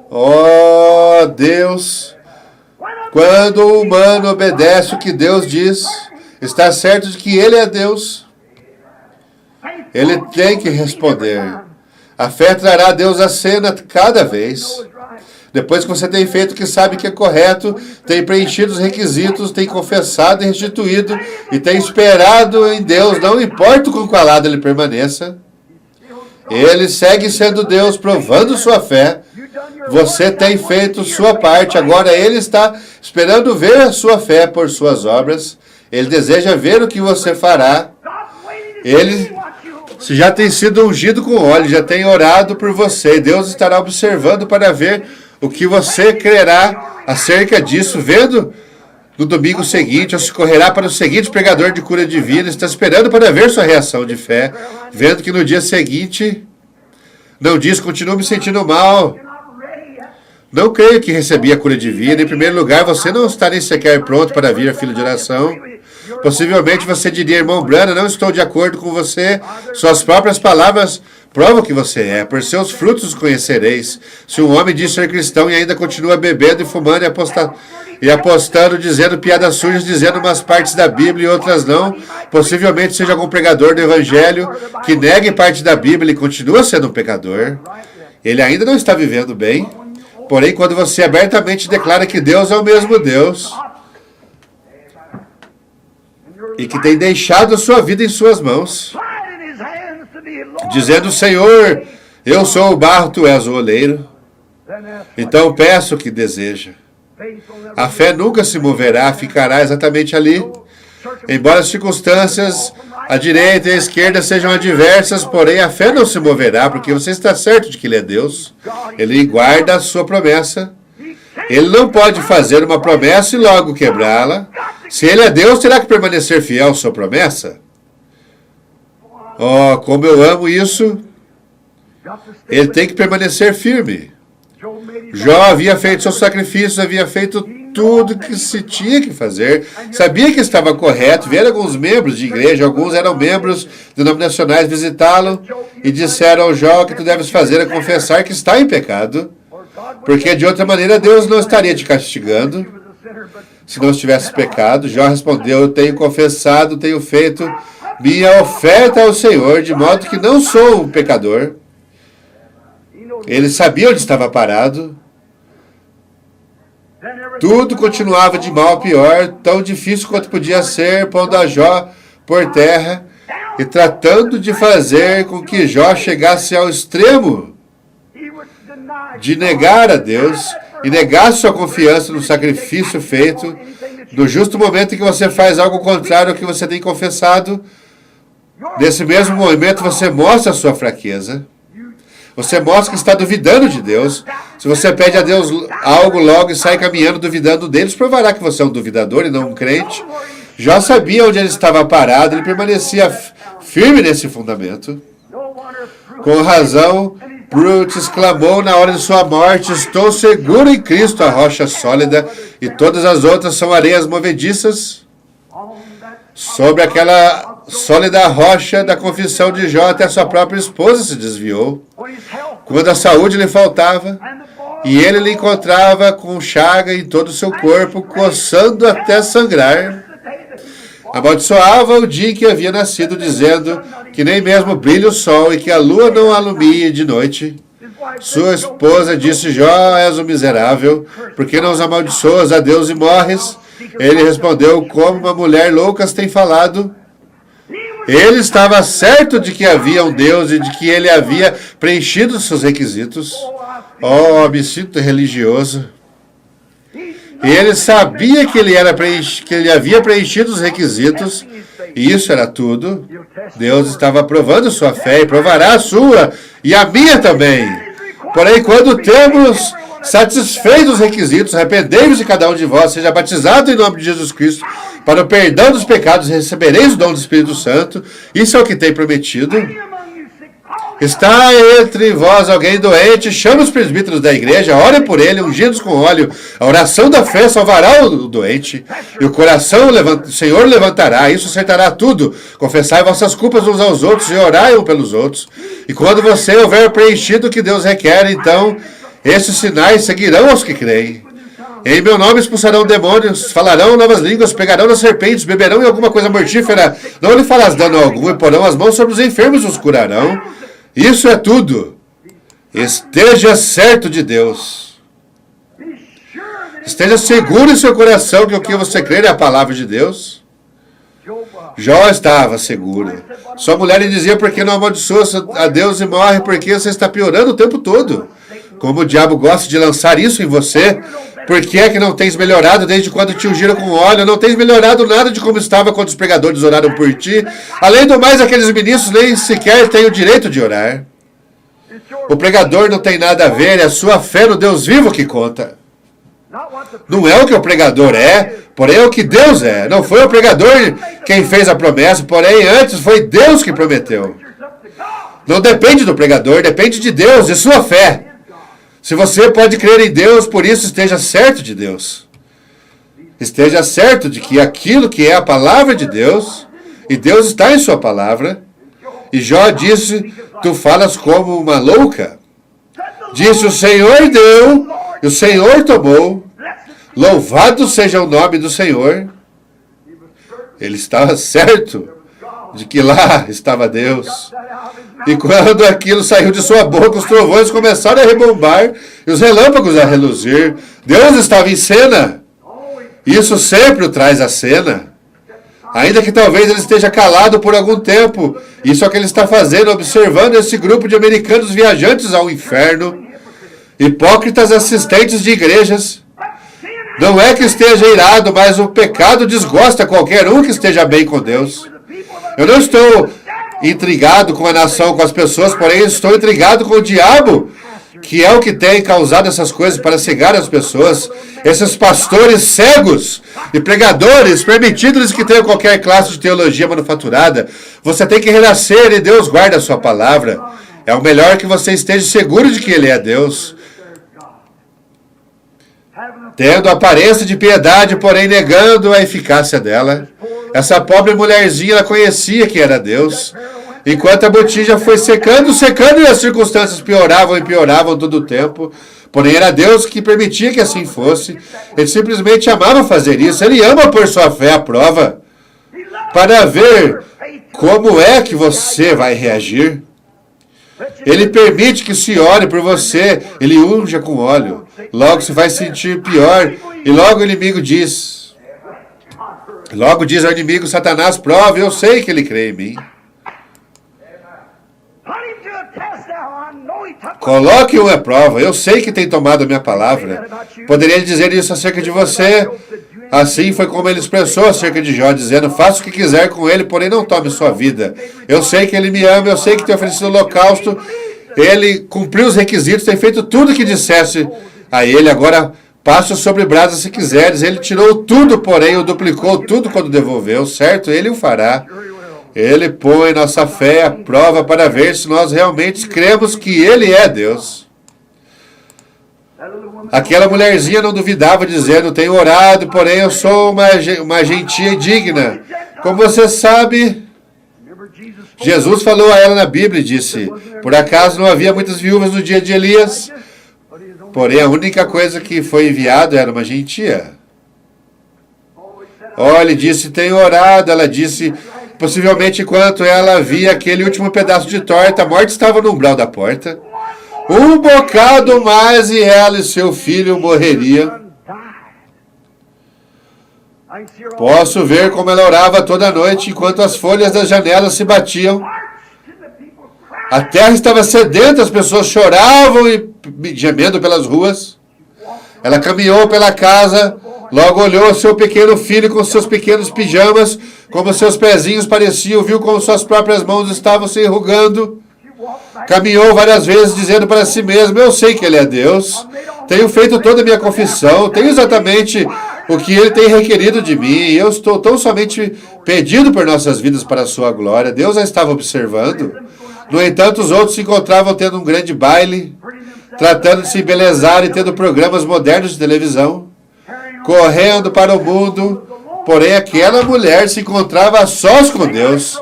Oh, Deus! Quando o humano obedece o que Deus diz, está certo de que Ele é Deus. Ele tem que responder. A fé trará a Deus à cena cada vez. Depois que você tem feito o que sabe que é correto, tem preenchido os requisitos, tem confessado e restituído, e tem esperado em Deus, não importa com qual lado ele permaneça. Ele segue sendo Deus, provando sua fé. Você tem feito sua parte, agora ele está esperando ver a sua fé por suas obras. Ele deseja ver o que você fará. Ele já tem sido ungido com óleo, já tem orado por você. Deus estará observando para ver o que você crerá acerca disso, vendo no domingo seguinte, ou se correrá para o seguinte pregador de cura divina, está esperando para ver sua reação de fé, vendo que no dia seguinte, não diz, continuo me sentindo mal, não creio que recebi a cura divina. Em primeiro lugar, você não está nem sequer pronto para vir, filho de oração. Possivelmente você diria, irmão Branham, não estou de acordo com você. Suas próprias palavras provam que você é. Por seus frutos os conhecereis. Se um homem diz ser cristão e ainda continua bebendo e fumando e apostando, dizendo piadas sujas, dizendo umas partes da Bíblia e outras não, possivelmente seja algum pregador do Evangelho que negue parte da Bíblia e continua sendo um pecador. Ele ainda não está vivendo bem. Porém, quando você abertamente declara que Deus é o mesmo Deus e que tem deixado a sua vida em suas mãos, dizendo, Senhor, eu sou o barro, tu és o oleiro, então peço o que deseja. A fé nunca se moverá, ficará exatamente ali. Embora as circunstâncias, a direita e a esquerda sejam adversas, porém a fé não se moverá, porque você está certo de que Ele é Deus. Ele guarda a sua promessa. Ele não pode fazer uma promessa e logo quebrá-la. Se Ele é Deus, terá que permanecer fiel à sua promessa. Oh, como eu amo isso. Ele tem que permanecer firme. Jó havia feito seus sacrifícios, havia feito tudo que se tinha que fazer, sabia que estava correto. Vieram alguns membros de igreja, alguns eram membros denominacionais, visitá-lo e disseram ao Jó, que tu deves fazer é confessar que está em pecado, porque de outra maneira Deus não estaria te castigando se não estivesse pecado. Jó respondeu, eu tenho confessado, tenho feito minha oferta ao Senhor, de modo que não sou um pecador. Ele sabia onde estava parado. Tudo continuava de mal a pior, tão difícil quanto podia ser, pondo a Jó por terra e tratando de fazer com que Jó chegasse ao extremo de negar a Deus e negar sua confiança no sacrifício feito. No justo momento em que você faz algo contrário ao que você tem confessado, nesse mesmo momento você mostra a sua fraqueza. Você mostra que está duvidando de Deus. Se você pede a Deus algo logo e sai caminhando duvidando deles, provará que você é um duvidador e não um crente. Jó sabia onde ele estava parado, ele permanecia firme nesse fundamento. Com razão, Brute exclamou na hora de sua morte, estou seguro em Cristo, a rocha sólida, e todas as outras são areias movediças. Sobre aquela sólida rocha da confissão de Jó, até sua própria esposa se desviou. Quando a saúde lhe faltava, e ele lhe encontrava com chaga em todo o seu corpo, coçando até sangrar, amaldiçoava o dia em que havia nascido, dizendo que nem mesmo brilha o sol e que a lua não alumie de noite. Sua esposa disse, Jó, és um miserável, por que não os amaldiçoas a Deus e morres? Ele respondeu, como uma mulher louca tem falado. Ele estava certo de que havia um Deus e de que ele havia preenchido seus requisitos. Oh, me sinto religioso. E ele sabia que ele havia preenchido os requisitos, e isso era tudo. Deus estava provando sua fé e provará a sua e a minha também. Porém, quando temos satisfeitos os requisitos, arrependei-vos de cada um de vós, seja batizado em nome de Jesus Cristo, para o perdão dos pecados, recebereis o dom do Espírito Santo. Isso é o que tem prometido. Está entre vós alguém doente, chame os presbíteros da igreja, ore por ele, ungidos com óleo. A oração da fé salvará o doente, e o coração o Senhor levantará, isso acertará tudo. Confessai vossas culpas uns aos outros e orai um pelos outros. E quando você houver preenchido o que Deus requer, então esses sinais seguirão aos que creem. Em meu nome expulsarão demônios, falarão novas línguas, pegarão nas serpentes, beberão em alguma coisa mortífera, não lhe farás dano algum e porão as mãos sobre os enfermos e os curarão. Isso é tudo. Esteja certo de Deus. Esteja seguro em seu coração que o que você crê é a palavra de Deus. Jó estava seguro. Sua mulher lhe dizia, porque não amaldiçoa a Deus e morre, porque você está piorando o tempo todo. Como o diabo gosta de lançar isso em você, por que é que não tens melhorado desde quando te ungiram com óleo? Não tens melhorado nada de como estava quando os pregadores oraram por ti. Além do mais, aqueles ministros nem sequer têm o direito de orar. O pregador não tem nada a ver, é a sua fé no Deus vivo que conta. Não é o que o pregador é, porém é o que Deus é. Não foi o pregador quem fez a promessa, porém antes foi Deus que prometeu. Não depende do pregador, depende de Deus, de sua fé. Se você pode crer em Deus, por isso esteja certo de Deus. Esteja certo de que aquilo que é a palavra de Deus, e Deus está em sua palavra, e Jó disse, tu falas como uma louca. Disse, o Senhor deu, e o Senhor tomou, louvado seja o nome do Senhor. Ele estava certo de que lá estava Deus. E quando aquilo saiu de sua boca, os trovões começaram a rebombar e os relâmpagos a reluzir. Deus estava em cena. Isso sempre o traz à cena. Ainda que talvez ele esteja calado por algum tempo. Isso é o que ele está fazendo, observando esse grupo de americanos viajantes ao inferno. Hipócritas assistentes de igrejas. Não é que esteja irado, mas o pecado desgosta qualquer um que esteja bem com Deus. Eu não estou intrigado com a nação, com as pessoas, porém estou intrigado com o diabo, que é o que tem causado essas coisas para cegar as pessoas. Esses pastores cegos e pregadores, permitindo-lhes que tenham qualquer classe de teologia manufaturada. Você tem que renascer e Deus guarda a sua palavra. É o melhor que você esteja seguro de que Ele é Deus. Tendo aparência de piedade, porém negando a eficácia dela. Essa pobre mulherzinha, ela conhecia que era Deus. Enquanto a botija foi secando, secando, e as circunstâncias pioravam e pioravam todo o tempo. Porém, era Deus que permitia que assim fosse. Ele simplesmente amava fazer isso. Ele ama pôr sua fé à prova para ver como é que você vai reagir. Ele permite que se ore por você. Ele unja com óleo. Logo se vai sentir pior. E logo o inimigo diz... Logo diz ao inimigo, Satanás, prove, eu sei que ele crê em mim. Coloque-o à prova, eu sei que tem tomado a minha palavra. Poderia dizer isso acerca de você. Assim foi como ele expressou acerca de Jó, dizendo, faça o que quiser com ele, porém não tome sua vida. Eu sei que ele me ama, eu sei que tem oferecido holocausto. Ele cumpriu os requisitos, tem feito tudo o que dissesse a ele. Agora, passe sobre brasa se quiseres. Ele tirou tudo, porém o duplicou tudo quando devolveu, certo? Ele o fará. Ele põe nossa fé à prova para ver se nós realmente cremos que Ele é Deus. Aquela mulherzinha não duvidava, dizendo, tenho orado, porém eu sou uma gentia digna. Como você sabe, Jesus falou a ela na Bíblia e disse, por acaso não havia muitas viúvas no dia de Elias? Porém, a única coisa que foi enviado era uma gentia. Ele disse, tenho orado. Ela disse, possivelmente enquanto ela via aquele último pedaço de torta, a morte estava no umbral da porta. Um bocado mais e ela e seu filho morreriam. Posso ver como ela orava toda noite, enquanto as folhas das janelas se batiam. A terra estava sedenta, as pessoas choravam e gemendo pelas ruas. Ela caminhou pela casa, logo olhou seu pequeno filho com seus pequenos pijamas, como seus pezinhos pareciam, viu como suas próprias mãos estavam se enrugando. Caminhou várias vezes, dizendo para si mesmo, eu sei que Ele é Deus, tenho feito toda a minha confissão, tenho exatamente o que Ele tem requerido de mim, e eu estou tão somente pedindo por nossas vidas para a sua glória. Deus a estava observando. No entanto, os outros se encontravam tendo um grande baile, tratando de se embelezar e tendo programas modernos de televisão, correndo para o mundo. Porém, aquela mulher se encontrava a sós com Deus.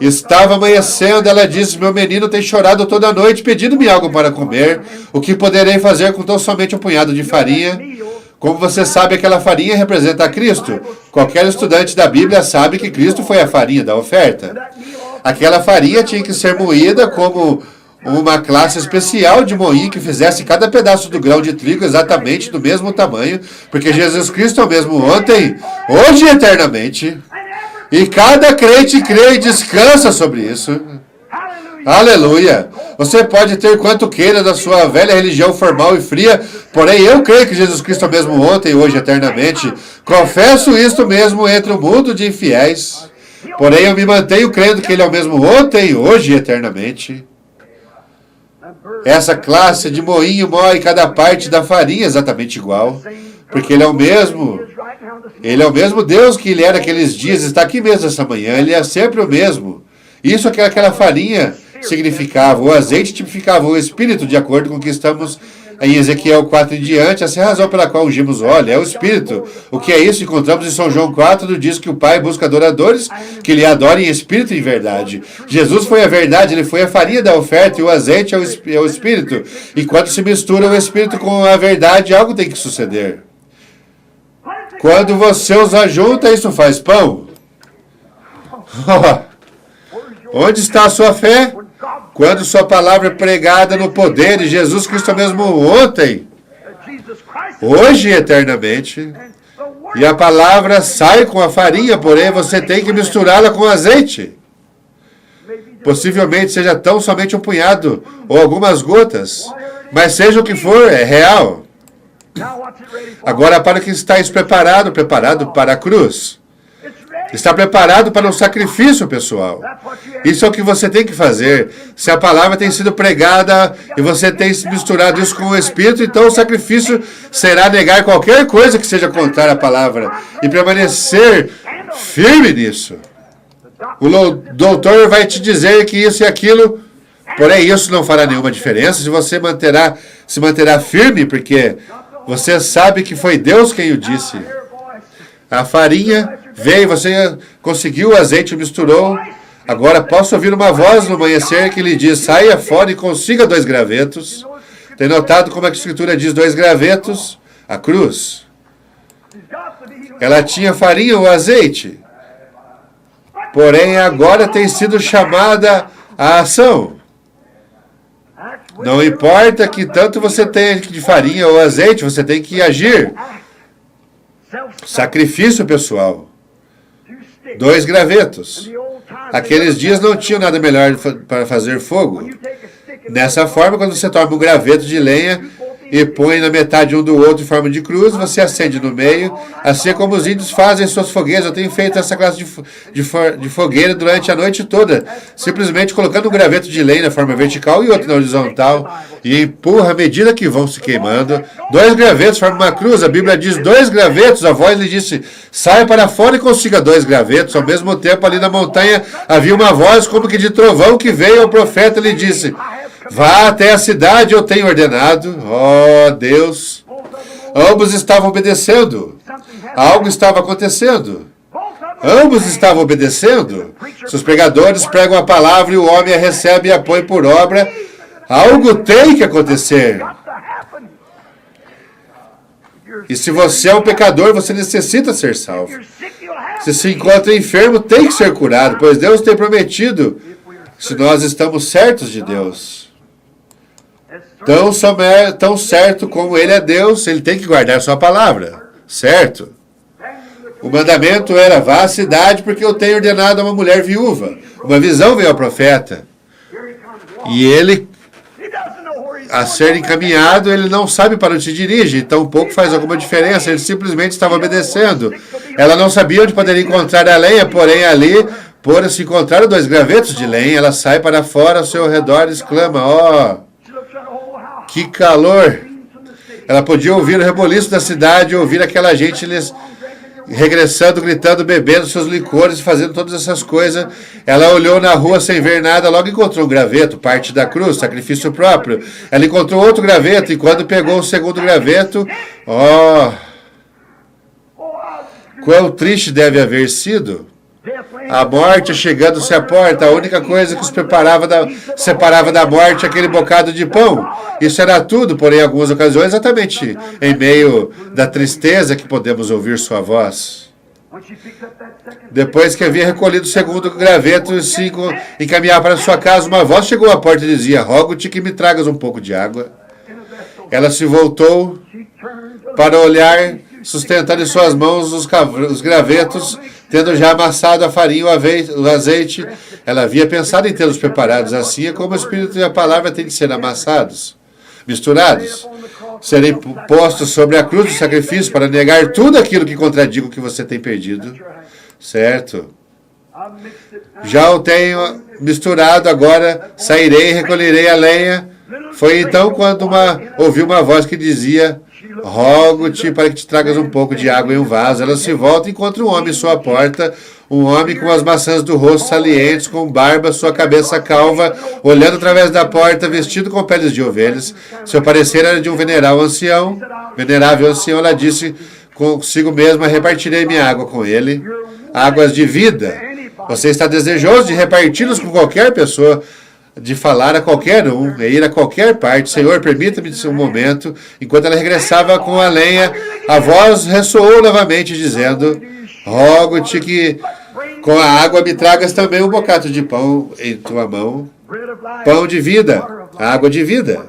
Estava amanhecendo, ela disse, meu menino tem chorado toda a noite, pedindo-me algo para comer. O que poderei fazer com tão somente um punhado de farinha? Como você sabe, aquela farinha representa a Cristo. Qualquer estudante da Bíblia sabe que Cristo foi a farinha da oferta. Aquela farinha tinha que ser moída como uma classe especial de moinho que fizesse cada pedaço do grão de trigo exatamente do mesmo tamanho, porque Jesus Cristo é o mesmo ontem, hoje e eternamente. E cada crente crê e descansa sobre isso. Aleluia! Você pode ter quanto queira da sua velha religião formal e fria, porém eu creio que Jesus Cristo é o mesmo ontem, hoje e eternamente. Confesso isto mesmo entre o mundo de infiéis, porém eu me mantenho crendo que Ele é o mesmo ontem, hoje e eternamente. Essa classe de moinho moe cada parte da farinha exatamente igual, porque Ele é o mesmo. Ele é o mesmo Deus que Ele era naqueles dias, está aqui mesmo essa manhã, Ele é sempre o mesmo. Isso é que aquela farinha significava, o azeite tipificava o Espírito, de acordo com o que estamos em Ezequiel 4 em diante. Essa é a razão pela qual ungimos óleo, é o Espírito. O que é isso? Encontramos em São João 4, diz que o Pai busca adoradores que lhe adorem em Espírito e em verdade. Jesus foi a verdade, Ele foi a farinha da oferta e o azeite é o Espírito. E quando se mistura o Espírito com a verdade, algo tem que suceder. Quando você os ajunta, isso faz pão. Onde está a sua fé? Quando sua palavra é pregada no poder de Jesus Cristo mesmo ontem, hoje e eternamente, e a palavra sai com a farinha, porém você tem que misturá-la com azeite. Possivelmente seja tão somente um punhado ou algumas gotas, mas seja o que for, é real. Agora, para o que está preparado para a cruz. Está preparado para um sacrifício, pessoal. Isso é o que você tem que fazer. Se a palavra tem sido pregada e você tem misturado isso com o Espírito, então o sacrifício será negar qualquer coisa que seja contrária à palavra e permanecer firme nisso. O doutor vai te dizer que isso e aquilo, porém isso não fará nenhuma diferença se você se manterá firme, porque você sabe que foi Deus quem o disse. A farinha veio, você conseguiu o azeite, misturou. Agora posso ouvir uma voz no amanhecer que lhe diz: saia fora e consiga 2 gravetos. Tem notado como a Escritura diz 2 gravetos? A cruz. Ela tinha farinha ou azeite. Porém, agora tem sido chamada a ação. Não importa que tanto você tenha de farinha ou azeite, você tem que agir. Sacrifício, pessoal. 2 gravetos. Aqueles dias não tinham nada melhor para fazer fogo. Dessa forma, quando você toma um graveto de lenha e põe na metade um do outro em forma de cruz, você acende no meio, assim como os índios fazem suas fogueiras. Eu tenho feito essa classe de fogueira durante a noite toda, simplesmente colocando um graveto de lenha na forma vertical e outro na horizontal, e empurra à medida que vão se queimando. 2 gravetos formam uma cruz. A Bíblia diz 2 gravetos. A voz lhe disse: saia para fora e consiga 2 gravetos. Ao mesmo tempo, ali na montanha, havia uma voz como que de trovão que veio ao profeta e lhe disse: vá até a cidade, eu tenho ordenado. Oh, Deus! Ambos estavam obedecendo. Algo estava acontecendo. Ambos estavam obedecendo. Se os pregadores pregam a palavra e o homem a recebe e a põe por obra, algo tem que acontecer. E se você é um pecador, você necessita ser salvo. Se se encontra enfermo, tem que ser curado, pois Deus tem prometido, se nós estamos certos de Deus. Tão certo como Ele é Deus, Ele tem que guardar sua palavra. Certo? O mandamento era: vá à cidade, porque eu tenho ordenado a uma mulher viúva. Uma visão veio ao profeta. E ele, a ser encaminhado, ele não sabe para onde se dirige, então pouco faz alguma diferença, ele simplesmente estava obedecendo. Ela não sabia onde poderia encontrar a lenha, porém ali, por se encontrar 2 gravetos de lenha, ela sai para fora ao seu redor e exclama: oh, que calor! Ela podia ouvir o reboliço da cidade, ouvir aquela gente regressando, gritando, bebendo seus licores, fazendo todas essas coisas. Ela olhou na rua sem ver nada, logo encontrou um graveto, parte da cruz, sacrifício próprio. Ela encontrou outro graveto, e quando pegou o segundo graveto, oh, quão triste deve haver sido. A morte chegando-se à porta, a única coisa que os separava da morte é aquele bocado de pão. Isso era tudo, porém, em algumas ocasiões, exatamente em meio da tristeza que podemos ouvir sua voz. Depois que havia recolhido o segundo graveto e se encaminhar para sua casa, uma voz chegou à porta e dizia: rogo-te que me tragas um pouco de água. Ela se voltou para olhar, sustentando em suas mãos os gravetos, tendo já amassado a farinha e o azeite. Ela havia pensado em tê-los preparados. Assim é como o Espírito e a palavra têm de ser amassados, misturados, serem postos sobre a cruz do sacrifício para negar tudo aquilo que contradiga o que você tem perdido. Certo? Já o tenho misturado, agora sairei e recolherei a lenha. Foi então quando ouvi uma voz que dizia: rogo-te para que te tragas um pouco de água em um vaso. Ela se volta e encontra um homem em sua porta, um homem com as maçãs do rosto salientes, com barba, sua cabeça calva, olhando através da porta, vestido com peles de ovelhas. Seu parecer era de um venerável ancião. Ela disse consigo mesma: repartirei minha água com ele. Águas de vida. Você está desejoso de reparti-los com qualquer pessoa, de falar a qualquer um, e ir a qualquer parte. Senhor, permita-me um momento. Enquanto ela regressava com a lenha, a voz ressoou novamente, dizendo: rogo-te que com a água me tragas também um bocado de pão em tua mão. Pão de vida, água de vida.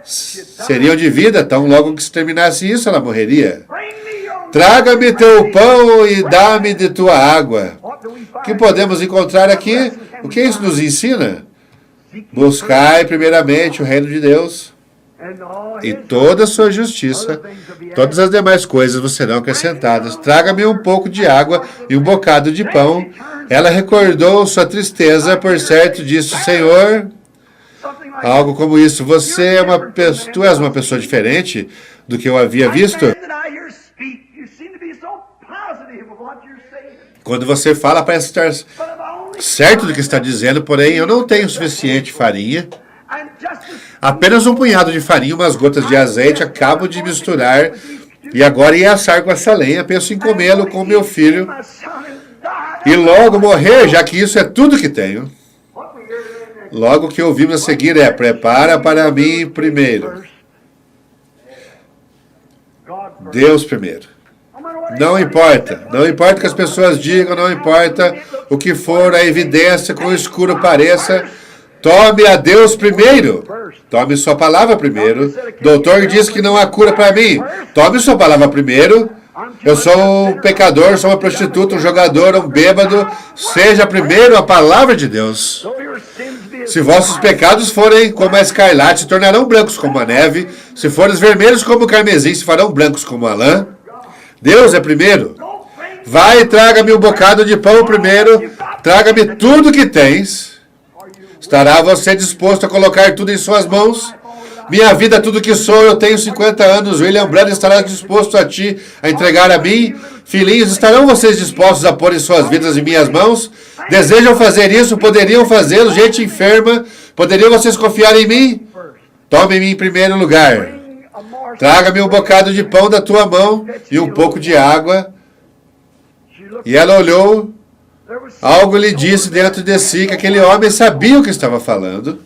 Seriam de vida, tão logo que se terminasse isso, ela morreria. Traga-me teu pão e dá-me de tua água. O que podemos encontrar aqui? O que isso nos ensina? Buscai primeiramente o reino de Deus e toda a sua justiça, todas as demais coisas vos serão acrescentadas. Traga-me um pouco de água e um bocado de pão. Ela recordou sua tristeza, por certo, disse: Senhor, algo como isso, tu és uma pessoa diferente do que eu havia visto. Quando você fala, parece estar certo do que está dizendo, porém eu não tenho suficiente farinha. Apenas um punhado de farinha, umas gotas de azeite, acabo de misturar e agora ia assar com essa lenha. Penso em comê-lo com meu filho e logo morrer, já que isso é tudo que tenho. Logo que ouvimos a seguir é: prepara para mim primeiro. Deus primeiro. Não importa o que as pessoas digam, não importa o que for a evidência, quão escuro pareça, tome a Deus primeiro. Tome sua palavra primeiro. Doutor diz que não há cura para mim. Tome sua palavra primeiro. Eu sou um pecador, sou uma prostituta, um jogador, um bêbado. Seja primeiro a palavra de Deus. Se vossos pecados forem como a escarlate, se tornarão brancos como a neve. Se forem vermelhos como o carmesim, se farão brancos como a lã. Deus é primeiro. Vai e traga-me um bocado de pão primeiro. Traga-me tudo que tens. Estará você disposto a colocar tudo em suas mãos? Minha vida, tudo que sou, eu tenho 50 anos. William Branham estará disposto a entregar a mim? Filhinhos, estarão vocês dispostos a pôr em suas vidas em minhas mãos? Desejam fazer isso? Poderiam fazê-lo? Gente enferma, poderiam vocês confiar em mim? Tome-me em primeiro lugar. Traga-me um bocado de pão da tua mão e um pouco de água. E ela olhou. Algo lhe disse dentro de si que aquele homem sabia o que estava falando.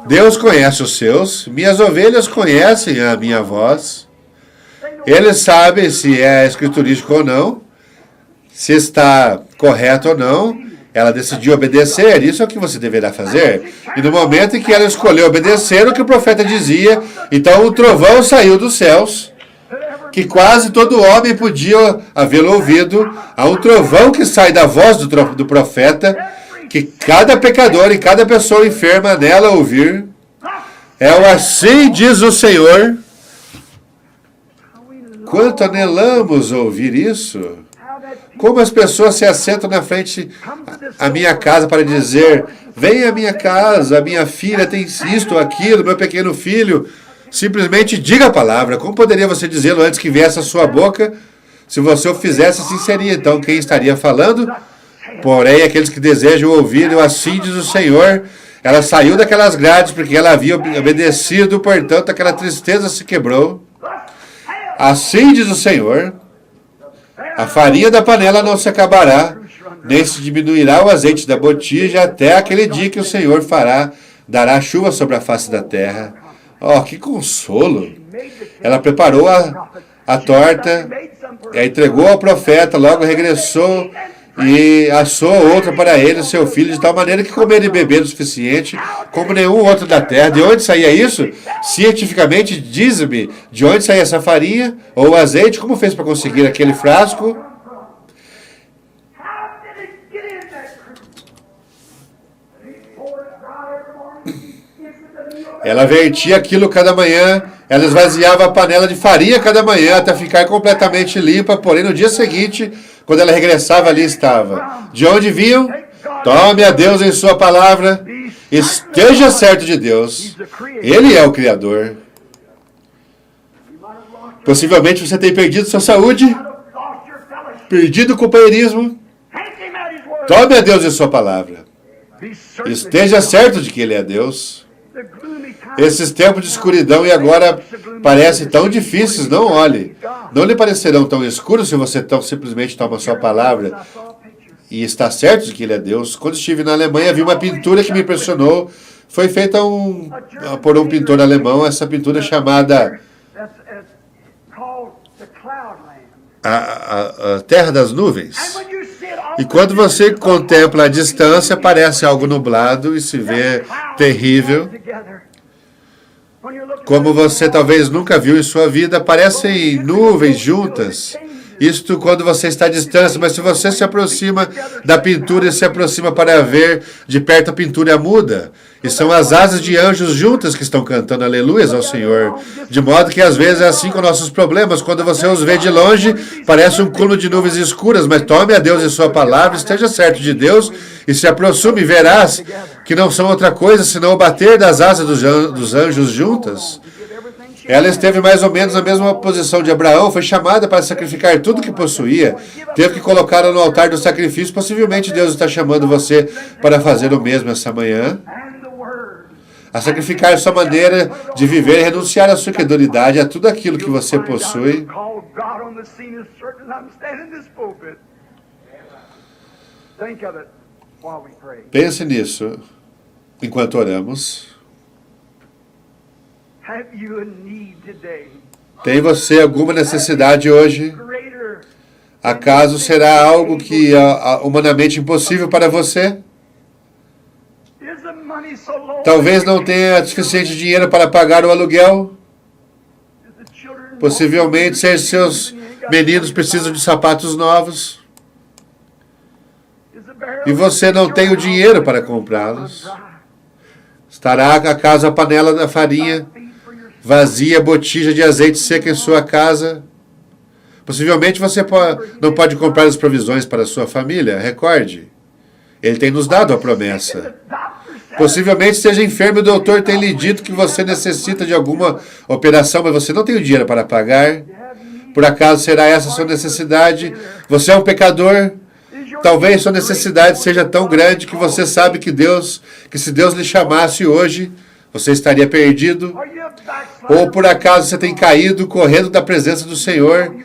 Deus conhece os seus. Minhas ovelhas conhecem a minha voz. Eles sabem se é escriturístico ou não, se está correto ou não. Ela decidiu obedecer, isso é o que você deverá fazer. E no momento em que ela escolheu obedecer o que o profeta dizia, então o trovão saiu dos céus, que quase todo homem podia havê-lo ouvido. Há um trovão que sai da voz do profeta, que cada pecador e cada pessoa enferma nela ouvir. É o assim diz o Senhor. Quanto anelamos ouvir isso? Como as pessoas se assentam na frente à minha casa para dizer: vem à minha casa, a minha filha tem isto ou aquilo, meu pequeno filho. Simplesmente diga a palavra. Como poderia você dizê-lo antes que viesse a sua boca? Se você o fizesse, assim seria. Então, quem estaria falando? Porém, aqueles que desejam ouvir, assim diz o Senhor. Ela saiu daquelas grades porque ela havia obedecido, portanto, aquela tristeza se quebrou. Assim diz o Senhor. A farinha da panela não se acabará, nem se diminuirá o azeite da botija até aquele dia que o Senhor dará chuva sobre a face da terra. Oh, que consolo! Ela preparou a torta, a entregou ao profeta, logo regressou e assou outra para ele, seu filho, de tal maneira que comer e beber o suficiente, como nenhum outro da terra. De onde saía isso? Cientificamente, diz-me, de onde saía essa farinha ou o azeite? Como fez para conseguir aquele frasco? Ela vertia aquilo cada manhã, ela esvaziava a panela de farinha cada manhã até ficar completamente limpa, porém no dia seguinte, quando ela regressava, ali estava. De onde vinham? Tome a Deus em sua palavra, esteja certo de Deus, Ele é o Criador. Possivelmente você tem perdido sua saúde, perdido o companheirismo. Tome a Deus em sua palavra, esteja certo de que Ele é Deus. Esses tempos de escuridão e agora parecem tão difíceis, não olhe. Não lhe parecerão tão escuros se você tão simplesmente toma a sua palavra e está certo de que Ele é Deus. Quando estive na Alemanha, vi uma pintura que me impressionou. Foi feita por um pintor alemão, essa pintura chamada a Terra das Nuvens. E quando você contempla a distância, parece algo nublado e se vê terrível. Como você talvez nunca viu em sua vida, parecem nuvens juntas. Isto quando você está à distância, mas se você se aproxima da pintura e se aproxima para ver de perto, a pintura muda. E são as asas de anjos juntas que estão cantando aleluias ao Senhor. De modo que às vezes é assim com nossos problemas. Quando você os vê de longe, parece um cúmulo de nuvens escuras, mas tome a Deus em sua palavra, esteja certo de Deus e se aproxime e verás que não são outra coisa senão o bater das asas dos anjos juntas. Ela esteve mais ou menos na mesma posição de Abraão, foi chamada para sacrificar tudo que possuía, teve que colocá-la no altar do sacrifício. Possivelmente Deus está chamando você para fazer o mesmo essa manhã, a sacrificar sua maneira de viver e renunciar à sua credulidade, a tudo aquilo que você possui. Pense nisso enquanto oramos. Tem você alguma necessidade hoje? Acaso será algo que é humanamente impossível para você? Talvez não tenha suficiente dinheiro para pagar o aluguel. Possivelmente seus meninos precisam de sapatos novos. E você não tem o dinheiro para comprá-los. Estará acaso a panela da farinha vazia, botija de azeite seca em sua casa? Possivelmente você não pode comprar as provisões para a sua família. Recorde, Ele tem nos dado a promessa. Possivelmente esteja enfermo e o doutor tem lhe dito que você necessita de alguma operação, mas você não tem o dinheiro para pagar. Por acaso será essa a sua necessidade? Você é um pecador? Talvez sua necessidade seja tão grande que você sabe que se Deus lhe chamasse hoje, você estaria perdido. Ou por acaso você tem caído correndo da presença do Senhor,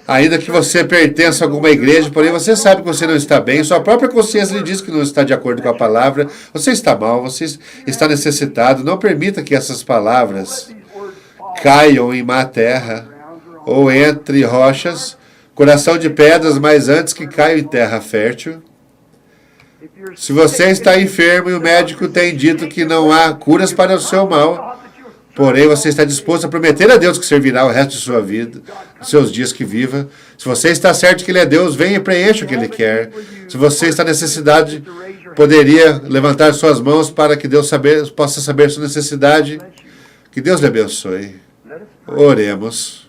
ainda que você pertença a alguma igreja, porém você sabe que você não está bem, sua própria consciência lhe diz que não está de acordo com a palavra, você está mal, você está necessitado. Não permita que essas palavras caiam em má terra ou entre rochas, coração de pedras, mas antes que caiam em terra fértil. Se você está enfermo e o médico tem dito que não há curas para o seu mal, porém você está disposto a prometer a Deus que servirá o resto de sua vida, dos seus dias que viva. Se você está certo que Ele é Deus, venha e preencha o que Ele quer. Se você está necessidade, poderia levantar suas mãos para que Deus possa saber sua necessidade. Que Deus lhe abençoe. Oremos.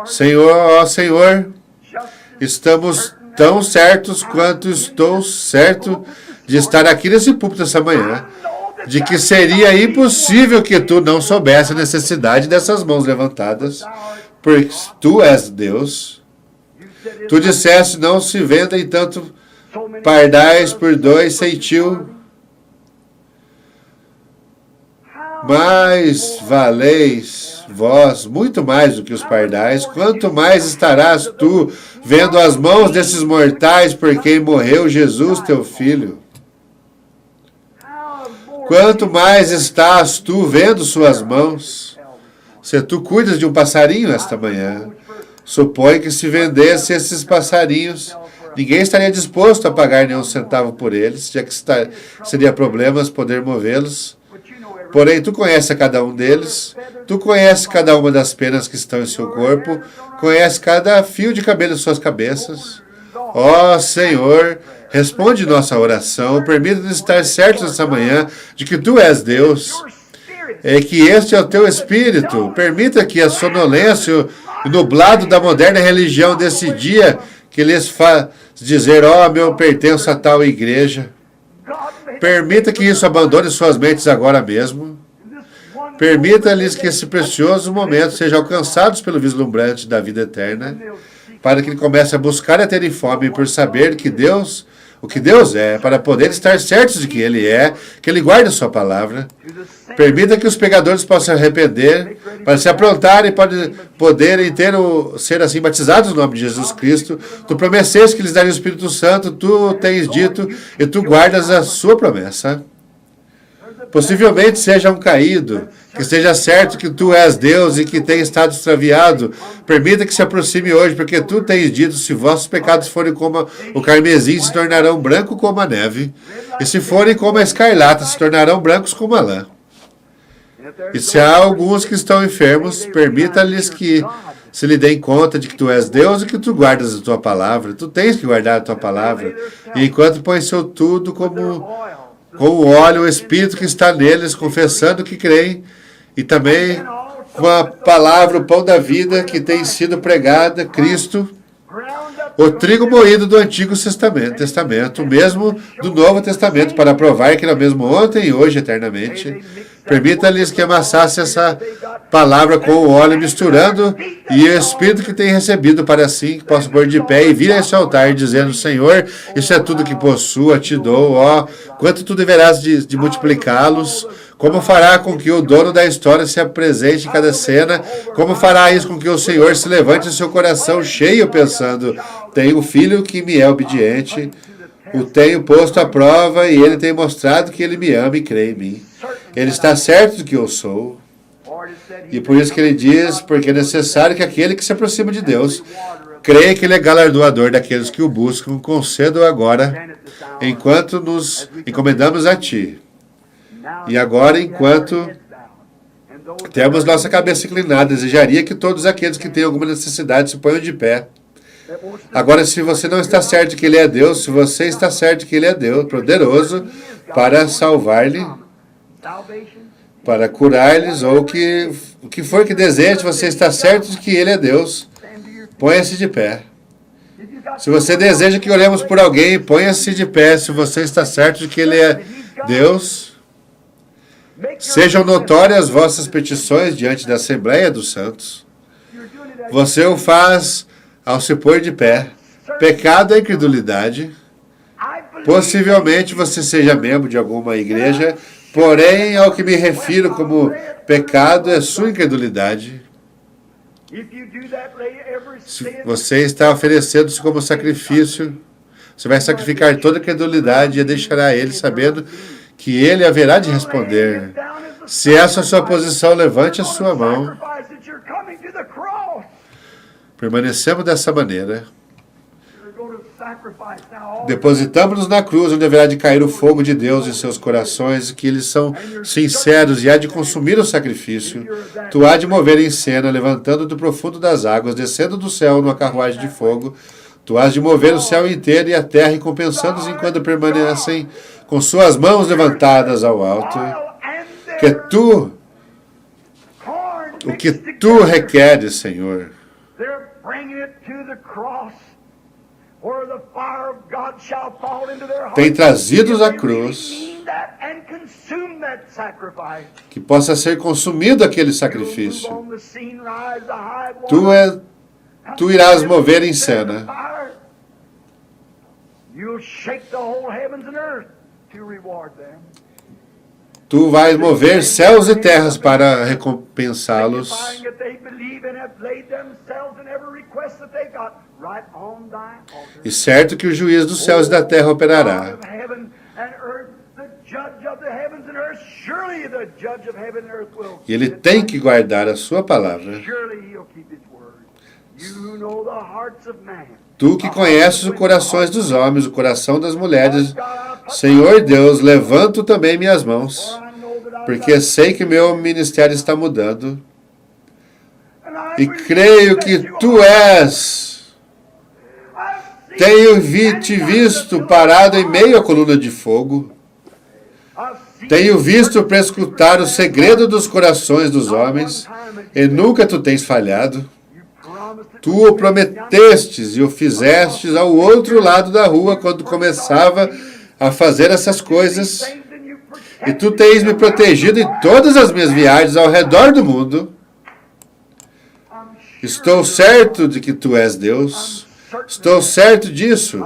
Senhor, ó Senhor, estamos tão certos quanto estou certo de estar aqui nesse púlpito essa manhã, de que seria impossível que tu não soubesse a necessidade dessas mãos levantadas, porque tu és Deus. Tu disseste, não se vendem tanto pardais por 2 ceitil, mais valeis vós, muito mais do que os pardais, quanto mais estarás tu vendo as mãos desses mortais por quem morreu Jesus, teu filho. Quanto mais estás tu vendo suas mãos, se tu cuidas de um passarinho esta manhã, supõe que se vendesse esses passarinhos, ninguém estaria disposto a pagar nenhum centavo por eles, já que seria problemas poder movê-los. Porém, tu conhece a cada um deles, tu conhece cada uma das penas que estão em seu corpo, conhece cada fio de cabelo em suas cabeças. Ó Senhor, responde nossa oração, permita-nos estar certos essa manhã de que tu és Deus, e que este é o teu Espírito. Permita que a sonolência e nublado da moderna religião desse dia, que lhes faz dizer, eu pertenço a tal igreja, permita que isso abandone suas mentes agora mesmo. Permita-lhes que esse precioso momento seja alcançados pelo vislumbrante da vida eterna, para que ele comece a buscar e a terem fome por saber que Deus, o que Deus é, para poder estar certos de que Ele é, que Ele guarda a sua palavra. Permita que os pecadores possam se arrepender, para se aprontarem, para poderem ser assim batizados no nome de Jesus Cristo. Tu prometeste que lhes daria o Espírito Santo, tu tens dito, e tu guardas a sua promessa. Possivelmente seja um caído, que seja certo que tu és Deus e que tem estado extraviado. Permita que se aproxime hoje, porque tu tens dito, se vossos pecados forem como o carmesim, se tornarão branco como a neve, e se forem como a escarlata, se tornarão brancos como a lã. E se há alguns que estão enfermos, permita-lhes que se lhe deem conta de que tu és Deus e que tu guardas a tua palavra. Tu tens que guardar a tua palavra. E enquanto põe seu tudo como com o óleo, o Espírito que está neles, confessando que creem, e também com a palavra, o pão da vida que tem sido pregada, Cristo, o trigo moído do Antigo Testamento, mesmo do Novo Testamento, para provar que era o mesmo ontem e hoje eternamente. Permita-lhes que amassasse essa palavra com o óleo misturando e o Espírito que tem recebido para assim que possa pôr de pé e vir a esse altar dizendo, Senhor, isso é tudo que possuo, te dou, quanto tu deverás de multiplicá-los, como fará com que o dono da história se apresente em cada cena, como fará isso com que o Senhor se levante o seu coração cheio pensando, tenho um filho que me é obediente, o tenho posto à prova e ele tem mostrado que ele me ama e crê em mim. Ele está certo do que eu sou. E por isso que ele diz, porque é necessário que aquele que se aproxima de Deus creia que ele é galardoador daqueles que o buscam, conceda-o agora, enquanto nos encomendamos a ti. E agora, enquanto temos nossa cabeça inclinada, desejaria que todos aqueles que têm alguma necessidade se ponham de pé. Agora, se você não está certo de que ele é Deus, se você está certo de que ele é Deus, poderoso para salvar-lhe, para curar-lhes, ou o que for que deseje, você está certo de que ele é Deus, ponha-se de pé. Se você deseja que oremos por alguém, ponha-se de pé. Se você está certo de que ele é Deus, sejam notórias as vossas petições diante da Assembleia dos Santos. Você o faz ao se pôr de pé. Pecado é incredulidade. Possivelmente você seja membro de alguma igreja, porém, ao que me refiro como pecado é sua incredulidade. Se você está oferecendo-se como sacrifício, você vai sacrificar toda a incredulidade e deixará ele sabendo que ele haverá de responder. Se essa é a sua posição, levante a sua mão. Permanecemos dessa maneira. Depositamos-nos na cruz, onde haverá de cair o fogo de Deus em seus corações, que eles são sinceros e há de consumir o sacrifício. Tu há de mover em cena, levantando do profundo das águas, descendo do céu numa carruagem de fogo. Tu hás de mover o céu inteiro e a terra, recompensando-os enquanto permanecem com suas mãos levantadas ao alto. O que tu requeres, Senhor. Tem trazido a cruz, que possa ser consumido aquele sacrifício. Tu irás mover em cena. Tu vais mover céus e terras para recompensá-los. E certo que o juiz dos céus e da terra operará. E ele tem que guardar a sua palavra. Tu que conheces os corações dos homens, o coração das mulheres, Senhor Deus, levanto também minhas mãos, porque sei que meu ministério está mudando. E creio que Tu és. Tenho te visto parado em meio à coluna de fogo. Tenho visto para escutar o segredo dos corações dos homens, e nunca Tu tens falhado. Tu o prometestes e o fizestes ao outro lado da rua quando começava a fazer essas coisas. E Tu tens me protegido em todas as minhas viagens ao redor do mundo. Estou certo de que Tu és Deus. Estou certo disso.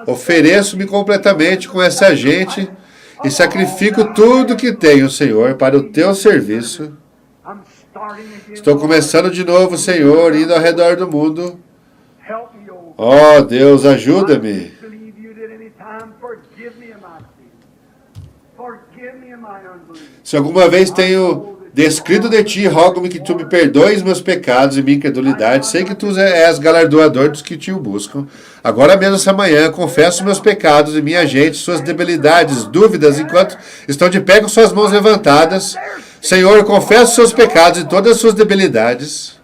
Ofereço-me completamente com essa gente e sacrifico tudo que tenho, Senhor, para o Teu serviço. Estou começando de novo, Senhor, indo ao redor do mundo. Oh, Deus, ajuda-me. Se alguma vez tenho descrido de Ti, rogo-me que Tu me perdoes meus pecados e minha incredulidade. Sei que Tu és galardoador dos que Te buscam. Agora mesmo essa manhã, confesso meus pecados e minha gente, suas debilidades, dúvidas, enquanto estão de pé com suas mãos levantadas. Senhor, confesso seus pecados e todas as suas debilidades.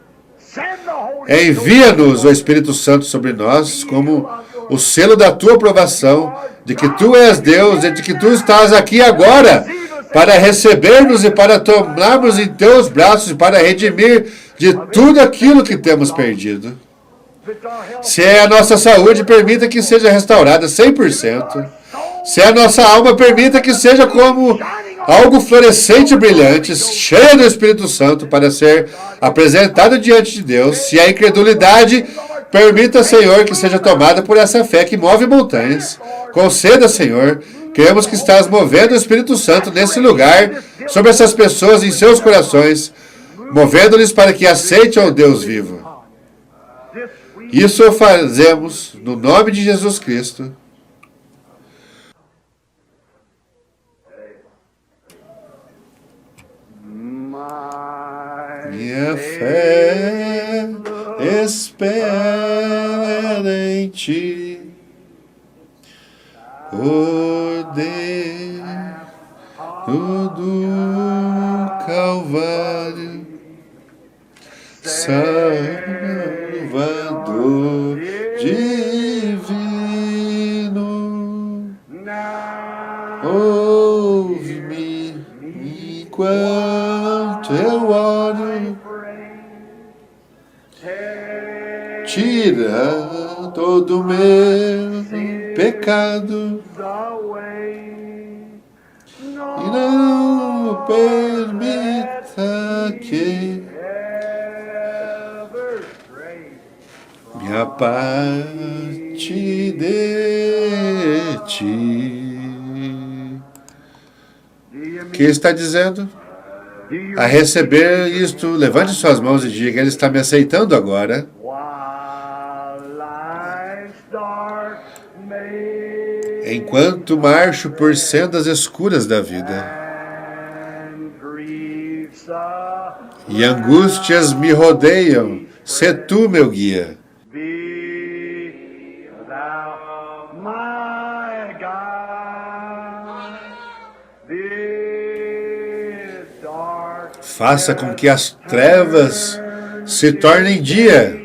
Envia-nos o Espírito Santo sobre nós como o selo da Tua aprovação, de que Tu és Deus e de que Tu estás aqui agora para receber-nos e para tomarmos em Teus braços e para redimir de tudo aquilo que temos perdido. Se é a nossa saúde, permita que seja restaurada 100%. Se é a nossa alma, permita que seja como algo fluorescente e brilhante, cheia do Espírito Santo, para ser apresentada diante de Deus. Se a incredulidade, permita, Senhor, que seja tomada por essa fé que move montanhas. Conceda, Senhor, cremos que estás movendo o Espírito Santo nesse lugar, sobre essas pessoas em seus corações, movendo-lhes para que aceitem o Deus vivo. Isso fazemos no nome de Jesus Cristo. Minha fé espera em Ti, do Calvário, Salvador divino. Ouve-me enquanto eu oro. Tira todo o meu pecado e não permita que me aparte de Ti. O que está dizendo? A receber isto, levante suas mãos e diga: Ele está me aceitando agora. Enquanto marcho por sendas escuras da vida e angústias me rodeiam, sê Tu meu guia. Faça com que as trevas se tornem dia.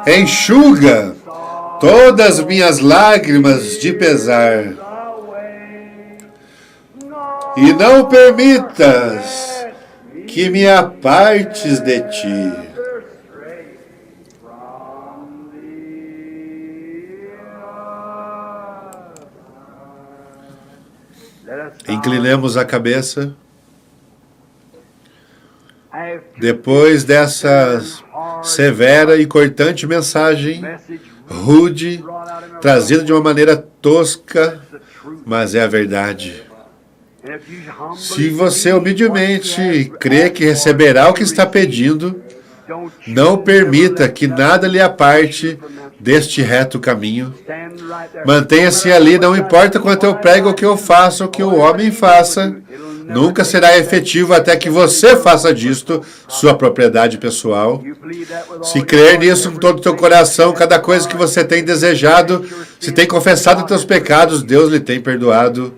Enxuga todas as minhas lágrimas de pesar. E não permitas que me apartes de Ti. Inclinemos a cabeça. Depois dessa severa e cortante mensagem, rude, trazida de uma maneira tosca, mas é a verdade. Se você humildemente crê que receberá o que está pedindo, não permita que nada lhe aparte deste reto caminho. Mantenha-se ali, não importa quanto eu prego, o que eu faço, o que o homem faça, nunca será efetivo até que você faça disto sua propriedade pessoal. Se crer nisso com todo o teu coração, cada coisa que você tem desejado, se tem confessado os teus pecados, Deus lhe tem perdoado.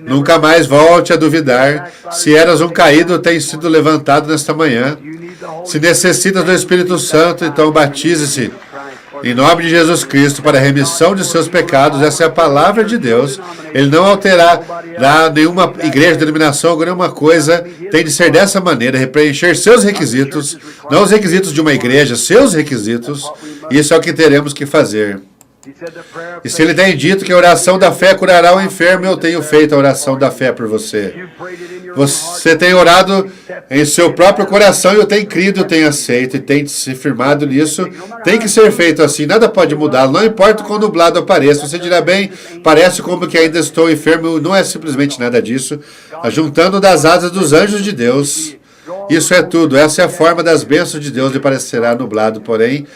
Nunca mais volte a duvidar. Se eras um caído, tem sido levantado nesta manhã. Se necessitas do Espírito Santo, então batize-se em nome de Jesus Cristo para a remissão de seus pecados. Essa é a palavra de Deus. Ele não alterará nenhuma igreja, denominação, nenhuma coisa. Tem de ser dessa maneira, preencher seus requisitos, não os requisitos de uma igreja, seus requisitos. Isso é o que teremos que fazer. E se ele tem dito que a oração da fé curará o enfermo, eu tenho feito a oração da fé por você. Você tem orado em seu próprio coração, eu tenho crido, eu tenho aceito e tem se firmado nisso. Tem que ser feito assim, nada pode mudá-lo. Não importa quão nublado apareça. Você dirá, bem, parece como que ainda estou enfermo. Não é simplesmente nada disso. Ajuntando das asas dos anjos de Deus. Isso é tudo. Essa é a forma das bênçãos de Deus. Lhe parecerá nublado, porém,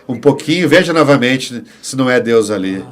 um pouquinho. Veja novamente se não é Deus ali.